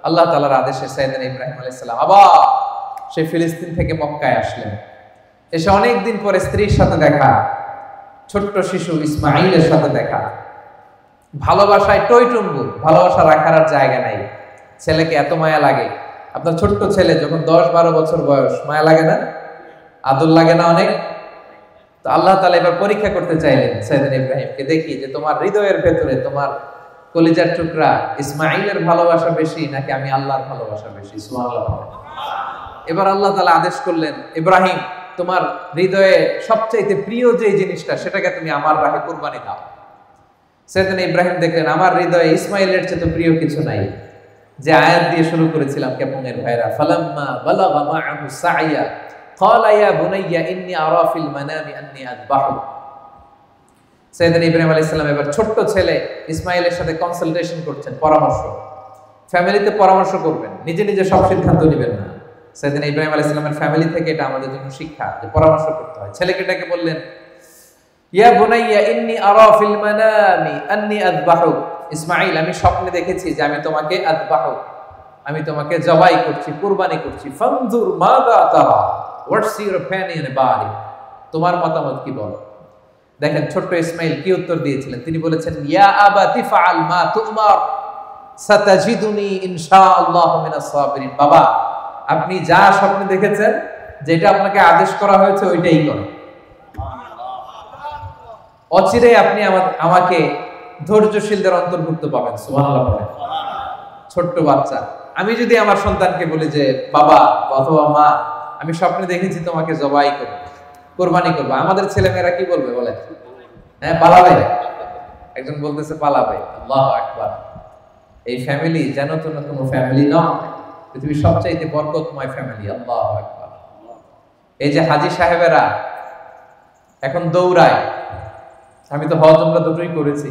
আল্লাহ তাআলার আদেশে সাইয়েদনা ইব্রাহিম আলাইহিস সালাম আবার সেই ফিলিস্তিন থেকে মক্কায় আসলেন। এসে অনেকদিন পরে স্ত্রীর সাথে দেখা, ছোট্ট শিশু ইসমাঈলের সাথে দেখা। ভালোবাসায় টইটুম্বু, ভালোবাসা রাখার আর জায়গা নাই। ছেলেকে এত মায়া লাগে। আপনার ছোট্ট ছেলে যখন 10-12 বছর বয়স, মায়া লাগে না? আদর লাগে না অনেক? তো আল্লাহ তাআলা এবার পরীক্ষা করতে চাইলেন সাইয়েদনা ইব্রাহিমকে, দেখি যে তোমার হৃদয়ের ভেতরে, তোমার কলিজার টুকরা ইসমাঈলের ভালোবাসা বেশি নাকি আমি আল্লাহর ভালোবাসা বেশি? সুবহানাল্লাহ। এবার আল্লাহ তাআলা আদেশ করলেন, ইব্রাহিম তোমার হৃদয়ে সবচাইতে প্রিয় যে জিনিসটা, সেটাকে তুমি আমার রাহে কুরবানি দাও। সাইয়েদনা ইব্রাহিম দেখলেন আমার হৃদয়ে ইসমাঈলের চেয়ে প্রিয় কিছু নাই। যে আয়াত দিয়ে শুরু করেছিলাম কেপনের ভাইরা, ফালাম্মা বালাগা মাআহু সাইয়া ক্বালা ইয়া বুনাইয়া ইন্নী আরা ফিল মানামি আন্নী আযবাহু। সাইয়েদনা ইব্রাহিম আলাইহিস সালাম এবার ছোট্ট ছেলে ইসমাঈলের সাথে কনসালটেশন করছেন, পরামর্শ। ফ্যামিলিতে পরামর্শ করবেন, নিজে নিজে সব সিদ্ধান্ত নেবেন না। সাইয়েদনা ইব্রাহিম আলাইহিস সালামের ফ্যামিলি থেকে এটা আমাদের জন্য শিক্ষা, যে পরামর্শ করতে হয়। ছেলেকে ডেকে বললেন, ইয়া বুনাইয়া ইন্নী আরা ফিল মানামি আন্নী আযবাহু। ইসমাঈল আমি স্বপ্নে দেখেছি যে আমি তোমাকে আযবাহু, আমি তোমাকে জবাই করছি, কুরবানি করছি। ফানজুর মাযা তারা, what's your opinion about it, তোমার মতামত কি বলো? দেখেন ছোট্ট ইসমাঈল কি উত্তর দিয়েছিলেন। তিনি বলেছেন, ইয়া আবাতি ফাআল মা তুমার সাতাজিদুনি ইনশাআল্লাহু মিনাস সাবিরিন। বাবা আপনি যা স্বপ্নে দেখেছেন, যেটা আপনাকে আদেশ করা হয়েছে ওইটাই করেন। অচিরে আপনি আমাকে ধৈর্যশীলদের অন্তর্ভুক্ত পাবেন। সুবহানাল্লাহ। ছোট্ট বাচ্চা, আমি যদি আমার সন্তানকে বলি যে বাবা অথবা মা আমি স্বপ্নে দেখেছি তোমাকে জবাই করব, কুরবানি করব, আমাদের ছেলেমেয়েরা কি বলবে বলেন? হ্যাঁ, পালাবে। একজন বলতেছে পালাবে। আল্লাহু আকবার। এই ফ্যামিলি যেন কোনো ফ্যামিলি নয়, পৃথিবীর সবচাইতে বরকতময় ফ্যামিলি। আল্লাহু আকবার। এই যে হাজী সাহেবেরা এখন দৌড়ায়, আমি তো হজ উমরা দুটোই করেছি।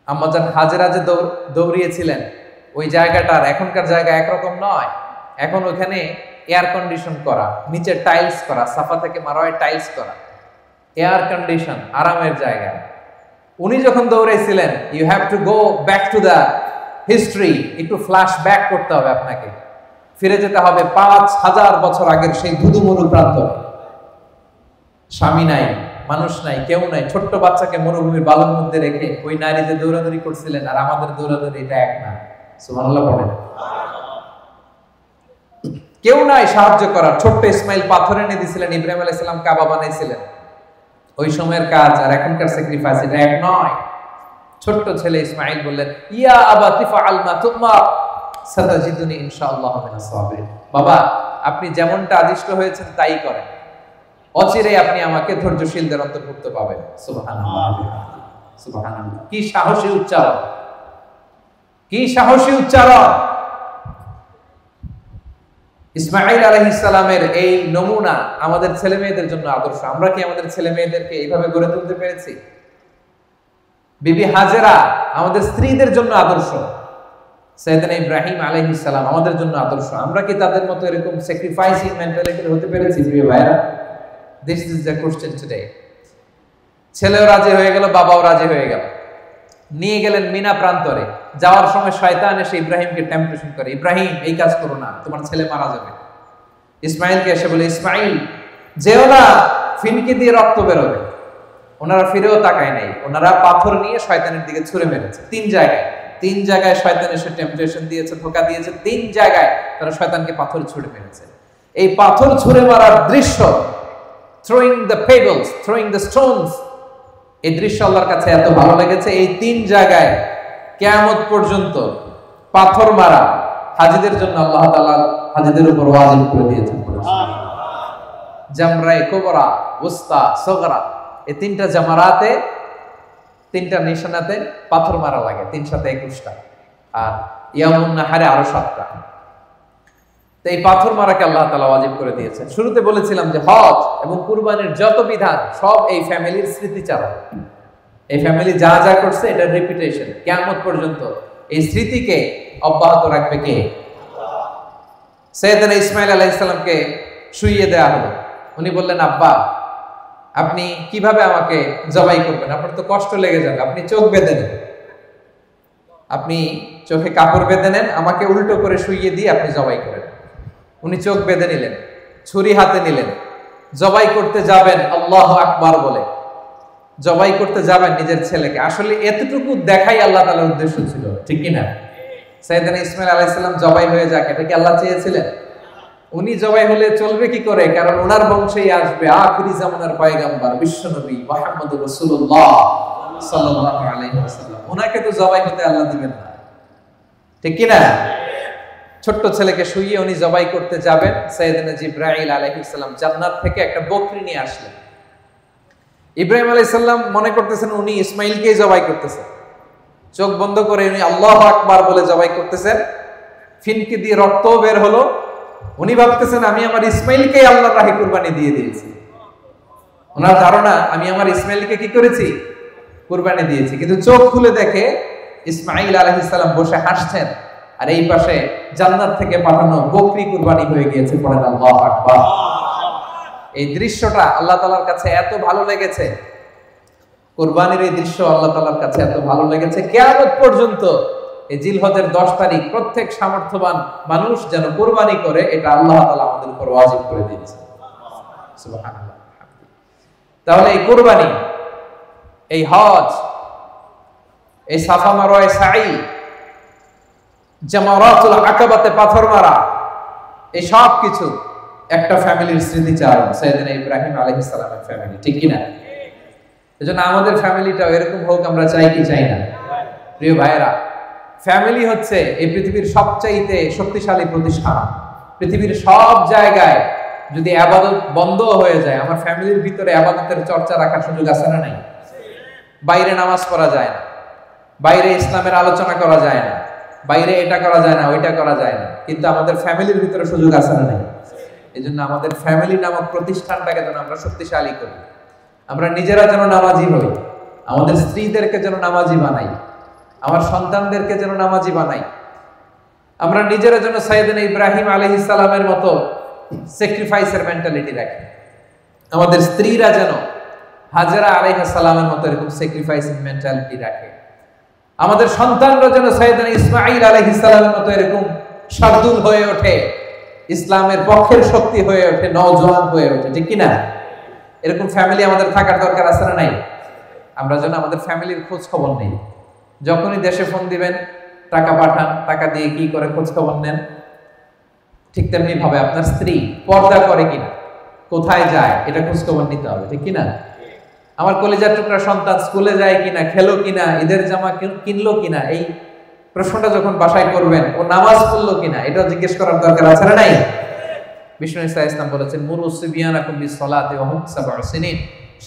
আম্মাজান হাজেরা যে দৌড়িয়েছিলেন, ওই জায়গাটার এখনকার জায়গা একরকম নয়। এখন ওখানে এয়ার কন্ডিশন করা, নিচে টাইলস করা, সাফা থেকে মারোয়ায় টাইলস করা, এয়ার কন্ডিশন, আরামের জায়গা। উনি যখন দৌড়াইছিলেন, you have to go back to the history, একটু ফ্ল্যাশ ব্যাক করতে হবে আপনাকে, ফিরে যেতে হবে 5000 বছর আগের সেই ধুধুমরু প্রান্তরে। স্বামী নাই, মানুষ নাই, কেউ নাই, ছোট্ট বাচ্চাকে মরুভূমির বালুর মধ্যে রেখে ওই নারী যে দৌড়াদৌড়ি করছিলেন আর আমাদের দৌড়াদৌড়ি, এটা এক না। সুবহানাল্লাহ পড়েন। কেউ নাই সাহায্য করার। ছোট্ট ইসমাঈল পাথর এনে দিয়েছিলেন, ইব্রাহিম আলাইহিস সালাম কাবা বানাইছিলেন। ওই সময়ের কাজ আর এখনকার স্যাক্রিফাইস এটা এক নয়। ছোট্ট ছেলে ইসমাঈল বললেন, ইয়া আবাতি ফাআল মা তুমার সাতাজিদুনি ইনশাআল্লাহু মিনাস সাবিরিন। বাবা আপনি যেমনটা আদিষ্ট হয়েছেন তাই করেন, অচিরে আপনি আমাকে ধৈর্যশীলদের অন্তর্ভুক্ত পাবেন। সুবহানাল্লাহ, সুবহানাল্লাহ। কি সাহসী উচ্চারণ, কি সাহসী উচ্চারণ। ইসমাঈল আলাইহিস সালামের এই নমুনা আমাদের ছেলে মেয়েদের জন্য আদর্শ। আমরা কি আমাদের ছেলে মেয়েদেরকে এইভাবে গড়ে তুলতে পেরেছি? বিবি হাজেরা আমাদের স্ত্রীদের জন্য আদর্শ, সাইয়েদনা ইব্রাহিম আলাইহিস সালাম আমাদের জন্য আদর্শ। আমরা কি তাদের মতো এরকম স্যাক্রিফাইসিং মেন্টালিটির হতে পেরেছি প্রিয় ভাইরা? This is the question today. ছেলেও রাজি হয়ে গেল, বাবাও রাজি হয়ে গেল। নিয়ে গেলেন মিনা প্রান্তরে। যাওয়ার সময় শয়তান এসে ইব্রাহিমকে টেম্পটেশন করে, ইব্রাহিম এই কাজ করো না, তোমার ছেলে মারা যাবে। ইসমাঈলকে এসে বলে, ইসমাঈল যেও না, ফিনকি দিয়ে রক্ত বেরোবে। ওনারা ফিরেও তাকায় নাই, ওনারা পাথর নিয়ে শয়তানের দিকে ছুঁড়ে মেরেছে। তিন জায়গায় শয়তান এসে টেম্পটেশন দিয়েছে, ধোঁকা দিয়েছে। 3 জায়গায় তারা শয়তানকে পাথর ছুঁড়ে মেরেছে। এই পাথর ছুঁড়ে মারার দৃশ্য throwing the pebbles, throwing the stones, এই দৃশ্য আল্লাহর কাছে এত ভালো লেগেছে, এই তিন জায়গায় কিয়ামত পর্যন্ত পাথর মারা হাজীদের জন্য আল্লাহ তাআলা হাজীদের উপর ওয়াজিব করে দিয়েছেন। জামরায়ে কুবরা, উস্তা, সগরা, এই তিনটা জামারাতে, তিনটা নিশানাতে পাথর মারা লাগে, 3 সাথে 21টা, আর ইয়ামুন নাহারে আরো 7টা। তো এই পাথর মারাকে আল্লাহ তাআলা ওয়াজিব করে দিয়েছেন। শুরুতে বলেছিলাম যে হজ এবং কুরবানির যত বিধান সব এই ফ্যামিলির স্মৃতিচারণ। এই ফ্যামিলি যা যা করছে এটার রিপিটেশন কিয়ামত পর্যন্ত। এই স্মৃতিকে অব্যাহত রাখবে কে? সাইয়েদনা ইসমাঈল আলাইহিস সালামকে শুইয়ে দেয়া হলো। উনি বললেন, আব্বা আপনি কিভাবে আমাকে জবাই করবেন? আপনার তো কষ্ট লেগে যাবে, আপনি চোখ বেঁধে নেন, আপনি চোখে কাপড় বেঁধে নেন, আমাকে উল্টো করে শুইয়ে দিয়ে আপনি জবাই করেন। উনি চোখ বেঁধে নিলেন, ছুরি হাতে নিলেন, জবাই করতে যাবেন আল্লাহু আকবার বলে জবাই করতে যাবেন নিজের ছেলেকে। আসলে এতটুকু দেখাই আল্লাহ তাআলার উদ্দেশ্য ছিল, ঠিক কি না? সাইয়েদনা ইসমাঈল আলাইহিস সালাম জবাই হয়ে যাক, এটা কি আল্লাহ চেয়েছিলেন? উনি জবাই হলে চলবে কি করে? কারণ ওনার বংশেই আসবে আখিরি জামানার পয়গম্বর বিশ্বনবী মুহাম্মদুর রাসূলুল্লাহ সাল্লাল্লাহু আলাইহি ওয়াসাল্লাম। ওনাকে তো জবাই হতে আল্লাহ দিবেন না, ঠিক কি না? ছোট্ট ছেলেকে শুইয়ে উনি জবাই করতে যাবেন। সাইয়েদনা জিবরাইল আলাইহিস সালাম জান্নাত থেকে একটা বকরি নিয়ে আসলেন। ইব্রাহিম আলাইহিস সালাম মনে করতেছেন উনি ইসমাইলকেই জবাই করতেছেন। চোখ বন্ধ করে উনি আল্লাহু আকবার বলে জবাই করতেছেন। ফিনকি দিয়ে রক্ত বের হলো। উনি ভাবতেছেন আমি আমার ইসমাইলকেই আল্লাহর রাহে কুরবানি দিয়ে দিয়েছি। ওনার ধারণা আমি আমার ইসমাইলকে কি করেছি? কুরবানি দিয়েছি। কিন্তু চোখ খুলে দেখে ইসমাইল আলাইহিস সালাম বসে হাসছেন, আর এই পাশে জান্নাত থেকে পাঠানো বকরি কুরবানি হয়ে গিয়েছে। পড়েন আল্লাহু আকবার। এই দৃশ্যটা আল্লাহ তাআলার কাছে এত ভালো লেগেছে, কুরবানির এই দৃশ্য আল্লাহ তাআলার কাছে এত ভালো লেগেছে, কিয়ামত পর্যন্ত এই জিলহজের 10 তারিখ প্রত্যেক সামর্থ্যবান মানুষ যেন কুরবানি করে, এটা আল্লাহ তাআলা আমাদের উপর ওয়াজিব করে দিয়েছে। সুবহানাল্লাহ। তাহলে এই কুরবানি, এই হজ, এই সাফা মারওয়া সাই, জামারাতুল আকাবাতে পাথর মারা, এই সব কিছু একটা ফ্যামিলির স্মৃতিচারণ, সাইয়েদনা ইব্রাহিম আলাইহিস সালামের ফ্যামিলি, ঠিক কি না? এজন্য আমাদের ফ্যামিলিটাও এরকম হোক, আমরা চাই কি চাই না? প্রিয় ভাইয়েরা, ফ্যামিলি হচ্ছে এই পৃথিবীর সবচাইতে শক্তিশালী প্রতিষ্ঠান। পৃথিবীর সব জায়গায় যদি ইবাদত বন্ধ হয়ে যায়, আমার ফ্যামিলির ভিতরে ইবাদতের চর্চা রাখার সুযোগ আছে না নাই? বাইরে নামাজ পড়া যায় না, বাইরে ইসলামের আলোচনা করা যায় না, বাইরে এটা করা যায় না, ওইটা করা যায় না, কিন্তু আমাদের ফ্যামিলির ভিতরে সুযোগ আছে না নাই? এজন্য আমাদের ফ্যামিলি নামক প্রতিষ্ঠানটাকে যেন আমরা শক্তিশালী করি। আমরা নিজেরা যেন নামাজি হই, আমাদের স্ত্রীদেরকে যেন নামাজি বানাই, আমার সন্তানদেরকে যেন নামাজি বানাই। আমরা নিজেরা যেন সাইয়েদনা ইব্রাহিম আলাইহিস সালামের মতো স্যাক্রিফাইসের মেন্টালিটি রাখি। আমাদের স্ত্রীরা যেন হাজেরা আলাইহিস সালামের মতো এরকম স্যাক্রিফাইসিং মেন্টালিটি রাখে। আমাদের সন্তানরা যেন সাইয়েদনা ইসমাঈল আলাইহিস সালামের মতো এরকম শার্দুল হয়ে ওঠে, ইসলামের পক্ষের শক্তি হয়ে ওঠে, নওজোয়ান হয়ে ওঠে, ঠিক কি না? এরকম ফ্যামিলি আমাদের থাকার দরকার আছে না নাই? আমরা যেন আমাদের ফ্যামিলির খোঁজ খবর নেই। যখনই দেশে ফোন দিবেন, টাকা পাঠান, টাকা দিয়ে কি করে খোঁজ খবর নেন। ঠিক তেমনি ভাবে আপনার স্ত্রী পর্দা করে কিনা, কোথায় যায়, এটা খোঁজ খবর নিতে হবে, ঠিক কিনা? আমার কলিজার টুকরা সন্তান স্কুলে যায় কিনা, খেলো কিনা, ঈদের জামা কিনলো কিনা, এই প্রশ্নটা যখন বাসায় করবেন, ও নামাজ পড়লো কিনা, এটাও জিজ্ঞেস করার দরকার আছে না নাই? বিষ্ণু ইসা ইসলাম বলেছেন, মুরু সিবিয়ানাকুম বিসসালাতি ওয়া হুম 7 সিনিন,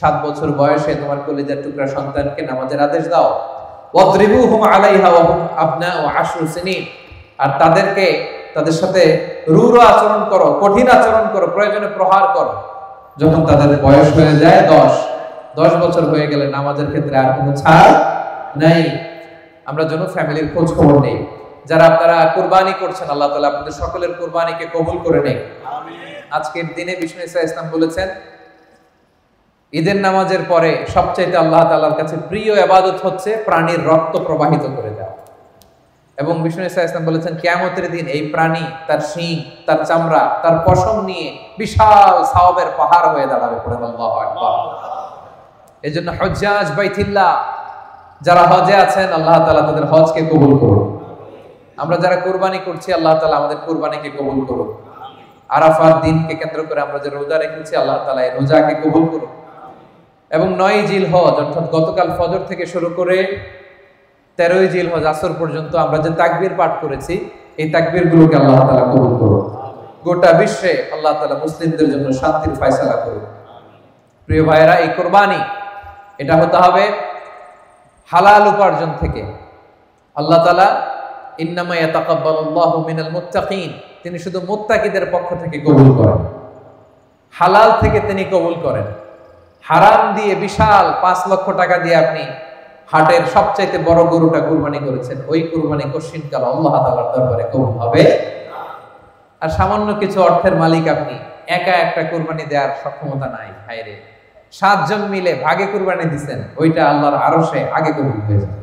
7 বছর বয়সে তোমার কলিজার টুকরা সন্তানকে নামাজের আদেশ দাও। ওয়াদরিবুহুম আলাইহা ওয়া হুম আবনাউ 10 সিনিন, আর তাদেরকে তাদের সাথে রূঢ় আচরণ করো, কঠিন আচরণ করো, প্রয়োজনে প্রহার করো যখন তাদের বয়স হয়ে যায় 10 বছর হয়ে গেলে নামাজের ক্ষেত্রে আর কোনো ছাড় নাই। আমরা যেন ফ্যামিলির খোঁজ খবর নেই। যারা আপনারা কুরবানি করছেন, আল্লাহ তাআলা আপনাদের সকলের কুরবানিকে কবুল করে নেন। আজকের দিনে বিষ্ণু ইসা ইসলাম বলেছেন, ঈদের নামাজের পরে সবচাইতে আল্লাহ তাআলার কাছে প্রিয় ইবাদত হচ্ছে প্রাণীর রক্ত প্রবাহিত করে দেওয়া। এবং বিষ্ণু ইসা ইসলাম বলেছেন, কিয়ামতের দিন এই প্রাণী তার শিং, তার চামড়া, তার পশম নিয়ে বিশাল সওয়াবের পাহাড় হয়ে দাঁড়াবে। পড়েন আল্লাহু আকবার। এজন্য হজ্জাজ বাইতুল্লাহ, যারা হজে আছেন, আল্লাহ তাআলা তাদের হজকে কবুল করুন। আমরা যারা কুরবানি করছি, আল্লাহ তাআলা আমাদের কুরবানিকে কবুল করুন। আরাফার দিনকে কেন্দ্র করে আমরা যে রোজা রেখেছি, আল্লাহ তাআলা এই রোজাকে কবুল করুন। এবং 9 জিলহজ অর্থাৎ গতকাল ফজর থেকে শুরু করে 13 জিলহজ আসর পর্যন্ত আমরা যে তাকবীর পাঠ করেছি, এই তাকবীর গুলোকে আল্লাহ তাআলা কবুল করুন। গোটা বিশ্বে আল্লাহ তাআলা মুসলিমদের জন্য শান্তির ফয়সালা করুন। প্রিয় ভাইরা, এই কুরবানি এটা হতে হবে হালাল উপার্জন থেকে। আল্লাহ তাআলা ইন্নামা ইয়াতাকাব্বালুল্লাহু মিনাল মুত্তাকিন, তিনি শুধু মুত্তাকিদের পক্ষ থেকে কবুল করেন, হালাল থেকে তিনি কবুল করেন। হারাম দিয়ে বিশাল 5 লক্ষ টাকা দিয়ে আপনি হাটের সবচাইতে বড় গরুটা কুরবানি করেছেন, ওই কুরবানি কশিনকাল আল্লাহ তাআলার দরবারে কবুল হবে। আর সামান্য কিছু অর্থের মালিক আপনি, একা একটা কুরবানি দেওয়ার সক্ষমতা নাই, হায়রে 7 জন মিলে ভাগে কুরবানি দিবেন, ওইটা আল্লাহর আরশে আগে কবুল হয়ে যাবে।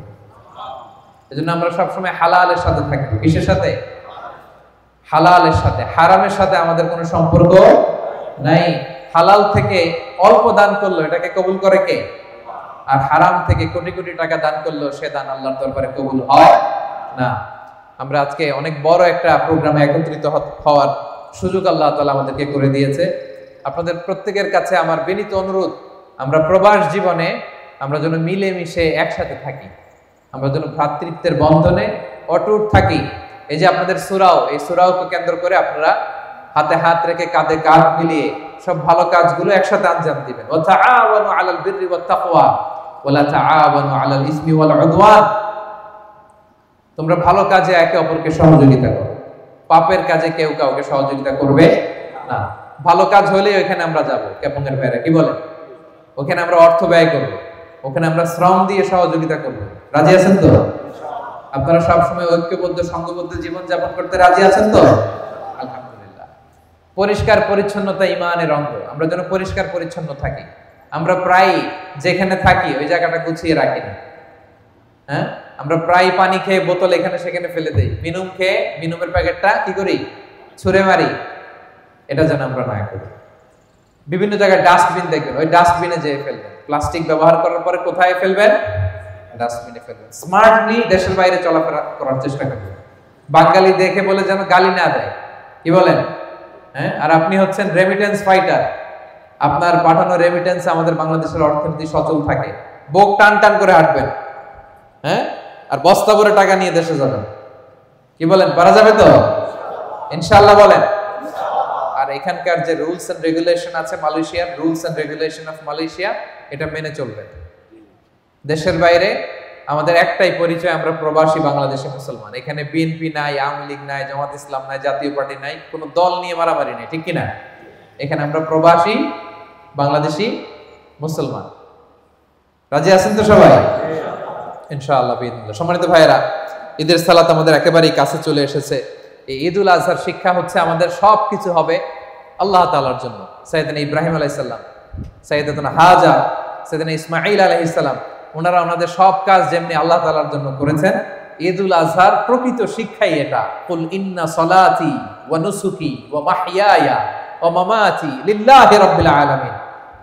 এজন্য আমরা সবসময় হালালের সাথে থাকবো। কিসের সাথে? হালালের সাথে। হারামের সাথে আমাদের কোনো সম্পর্ক নাই। হালাল থেকে অল্প দান করলো এটাকে কবুল করে কে? আর হারাম থেকে কোটি কোটি টাকা দান করলো সে দান আল্লাহর দরবারে কবুল হয় না। আমরা আজকে অনেক বড় একটা প্রোগ্রামে একত্রিত হওয়ার সুযোগ আল্লাহ তাআলা আমাদেরকে করে দিয়েছে। আপনাদের প্রত্যেকের কাছে আমার বিনীত অনুরোধ, আমরা প্রবাস জীবনে আমরা যেন মিলেমিশে একসাথে থাকি, আমরা যেন ভ্রাতৃত্বের বন্ধনে অটুট থাকি। এই যে আপনাদের সূরাও, এই সূরাওকে কেন্দ্র করে আপনারা হাতে হাত রেখে কাঁধে কাঁধ মিলিয়ে সব ভালো কাজগুলো একসাথে আঞ্জাম দিবেন। ওয়া তাআওয়ানু আলাল বিররি ওয়াত তাকওয়া ওয়া লা তাআওয়ানু আলাল ইসমি ওয়াল উদওয়ান। তোমরা ভালো কাজে একে অপরকে সহযোগিতা করো, পাপের কাজে কেউ কাউকে সহযোগিতা করবে না। ভালো কাজ হলে ওখানে আমরা যাব, ক্যাপঙ্গের ভাইরা কি বলেন? ওখানে আমরা অর্থ ব্যয় করব, ওখানে আমরা শ্রম দিয়ে সহযোগিতা করব। রাজি আছেন তো? আপনারা সব সময় ঐক্যবদ্ধ সংঘবদ্ধ জীবন যাপন করতে রাজি আছেন তো? আলহামদুলিল্লাহ। পরিষ্কার পরিচ্ছন্নতা ঈমানের অঙ্গ, আমরা যেন পরিষ্কার পরিচ্ছন্ন থাকি। আমরা প্রায় যেখানে থাকি ওই জায়গাটা গুছিয়ে রাখি না। হ্যাঁ, আমরা প্রায় পানি খেয়ে বোতল এখানে সেখানে ফেলে দেই, মিনুম খেয়ে মিনুমের প্যাকেটটা কি করি? ছুঁড়ে মারি। এটা যেন আমরা না করি। বিভিন্ন জায়গায় ডাস্টবিন দেখবেন, ওই ডাস্টবিনে যেয়ে ফেলবেন। প্লাস্টিক ব্যবহার করার পরে কোথায় ফেলবেন? ডাস্টবিনে ফেলবেন। স্মার্টলি দেশের বাইরে চলাফেরা করার চেষ্টা করবেন। বাঙালি দেখে বলে যেন গালি না দেয়, কি বলেন? হ্যাঁ, আর আপনি হচ্ছেন রেমিটেন্স ফাইটার, আপনার পাঠানো রেমিটেন্স আমাদের বাংলাদেশের অর্থনীতি সচল থাকে। বুক টান টান করে হাঁটবেন, হ্যাঁ, আর বস্তা ভরে টাকা নিয়ে দেশে যাবেন। কি বলেন, পারা যাবে তো? ইনশাআল্লাহ বলেন। আর এখানকার যে রুলস এন্ড রেগুলেশন আছে, মালয়েশিয়ার rules and regulation of Malaysia, এটা মেনে চলবেন। দেশের বাইরে আমাদের একটাই পরিচয়, আমরা প্রবাসী বাংলাদেশি মুসলমান। এখানে বিএনপি নাই, আওয়ামী লীগ নাই, জামাত ইসলাম নাই, জাতীয় পার্টি নাই, কোনো দল নিয়ে মারামারি নেই, ঠিক কিনা? এখানে আমরা প্রবাসী বাংলাদেশি মুসলমান। রাজি আছেন তো সবাই? ইনশাআল্লাহ বিইذنিল্লাহ। সম্মানিত ভাইয়েরা, ঈদের সালাত আমাদের একেবারেই কাছে চলে এসেছে। এই ঈদুল আজহার শিক্ষা হচ্ছে আমাদের সবকিছু হবে আল্লাহ তাআলার জন্য। সাইয়েদনা ইব্রাহিম আলাইহিস সালাম, সাইয়েদাতুনা হাজার, সাইয়েদনা ইসমাঈল আলাইহিস সালাম, ওনারা ওনাদের সব কাজ যেমনি আল্লাহ তাআলার জন্য করেছেন, ঈদুল আজহার প্রকৃত শিক্ষাই এটা। কুল ইন্না সলাতি ওয়া নুসুকি ওয়া মাহইয়ায়া ওয়া মামাতি লিল্লাহি রাব্বিল আলামিন।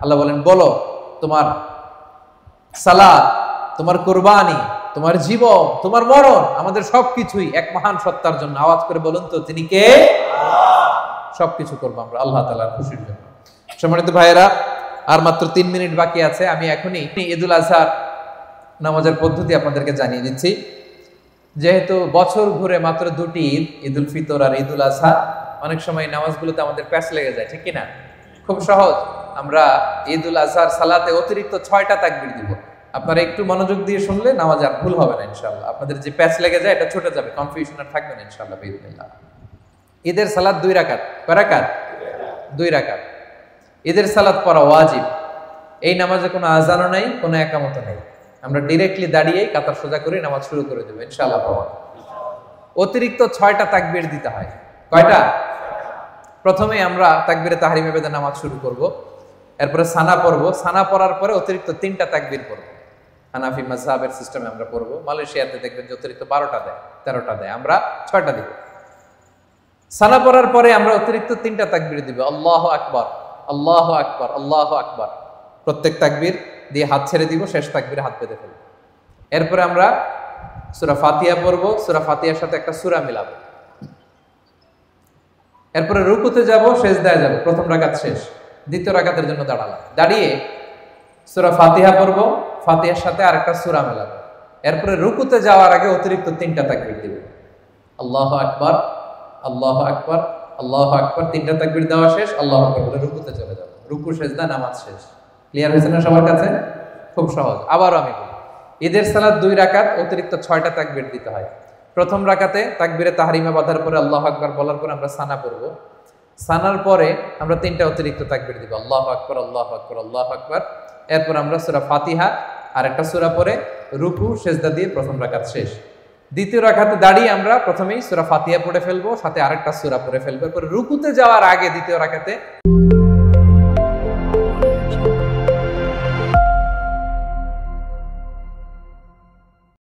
আল্লাহ বলেন, বলো তোমার সালাত, তোমার কুরবানি, তোমার জীবন, তোমার মরণ, আমাদের সবকিছুই এক মহান সত্তার জন্য। আওয়াজ করে বলুন তো, তিনি কে? আল্লাহ। সবকিছু করবো আমরা আল্লাহ তাআলার খুশির জন্য। সম্মানিত ভাইয়েরা, আর মাত্র 3 মিনিট বাকি আছে। আমি এখনই ঈদুল আজহার নামাজের পদ্ধতি আপনাদেরকে জানিয়ে দিচ্ছি। যেহেতু বছর ঘুরে মাত্র 2টি ঈদ, ঈদুল ফিতর আর ঈদুল আজহা, অনেক সময় নামাজগুলোতে আমাদের প্যাচ লেগে যায়, ঠিক কিনা? খুব সহজ, আমরা ঈদুল আজহার সালাতে অতিরিক্ত 6টা তাকবীর দিব। আপনারা একটু মনোযোগ দিয়ে শুনলে নামাজ আর ভুল হবে না ইনশাআল্লাহ। আপনাদের যে প্যাচ লেগে যায় এটা ছুটে যাবে, কনফিউশন আর থাকবে না ইনশাআল্লাহ বিইذنিল্লাহ। ঈদের সালাত 2 রাকাত। কয় রাকাত? 2 রাকাত। ঈদের সালাত পড়া ওয়াজিব। এই নামাজে কোনো আযানও নাই, কোনো একামতও নাই। আমরা ডাইরেক্টলি দাঁড়িয়ে কাতার সোজা করে নামাজ শুরু করে দেব ইনশাআল্লাহ। অতিরিক্ত 6টা তাকবীর দিতে হয়। কয়টা? প্রথমে আমরা তাকবীরে তাহরিমে বেদে নামাজ শুরু করব, এরপরে সানা পড়ব, সানা পড়ার পরে অতিরিক্ত 3টা তাকবীর পড়ব। হানাফি মাযহাবের সিস্টেমে আমরা পড়ব। মালয়েশিয়াতে দেখবেন যে অতিরিক্ত 12টা দেয়, 13টা দেয়, আমরা 6টা দিব। সানা পড়ার পরে আমরা অতিরিক্ত 3টা তাকবীর দিব। আল্লাহু আকবার, আল্লাহু আকবার, আল্লাহু আকবার। প্রত্যেক তাকবীর দিয়ে হাত ছেড়ে দিব, শেষ তাকবীরে হাত বেঁধে ফেলব। এরপরে আমরা সূরা ফাতিহা পড়ব, সূরা ফাতিহার সাথে একটা সূরা মিলাবো। এরপরে রুকুতে যাব, সেজদায় যাব, প্রথম রাকাত শেষ। দ্বিতীয় রাকাতের জন্য দাঁড়ালাম, দাঁড়িয়ে সূরা ফাতিহা পড়ব, ফাতিহার সাথে আরেকটা সূরা মেলাবো। এরপরে রুকুতে যাওয়ার আগে অতিরিক্ত 3টা তাকবীর দিব। আল্লাহু আকবার, আল্লাহু আকবার, আল্লাহু আকবার, 3টা তাকবীর দেওয়া শেষ, আল্লাহু আকবার বলে রুকুতে চলে যাব। রুকু সেজদা নামাজ শেষ। ক্লিয়ার হয়েছে না সবার কাছে? খুব সহজ। আবারও আমি বলি, ঈদের সালাত 2 রাকাত, অতিরিক্ত 6টা তাকবীর দিতে হয়। প্রথম রাকাতে তাকবীরে তাহরিমা বাঁধার পরে আল্লাহু আকবার বলার পরে আমরা সানা পড়ব। সানার পরে আমরা 3টা অতিরিক্ত তাকবীর দিব, আল্লাহু আকবার, আল্লাহু আকবার, আল্লাহু আকবার। এরপর আমরা সূরা ফাতিহা আর একটা সূরা পড়ে রুকু সেজদা দিয়ে প্রথম রাকাত শেষ। দ্বিতীয় রাকাতে দাঁড়িয়ে আমরা প্রথমেই সূরা ফাতিহা পড়ে ফেলবো, সাথে আরেকটা সূরা পড়ে ফেলবো। এরপর রুকুতে যাওয়ার আগে দ্বিতীয় রাকাতে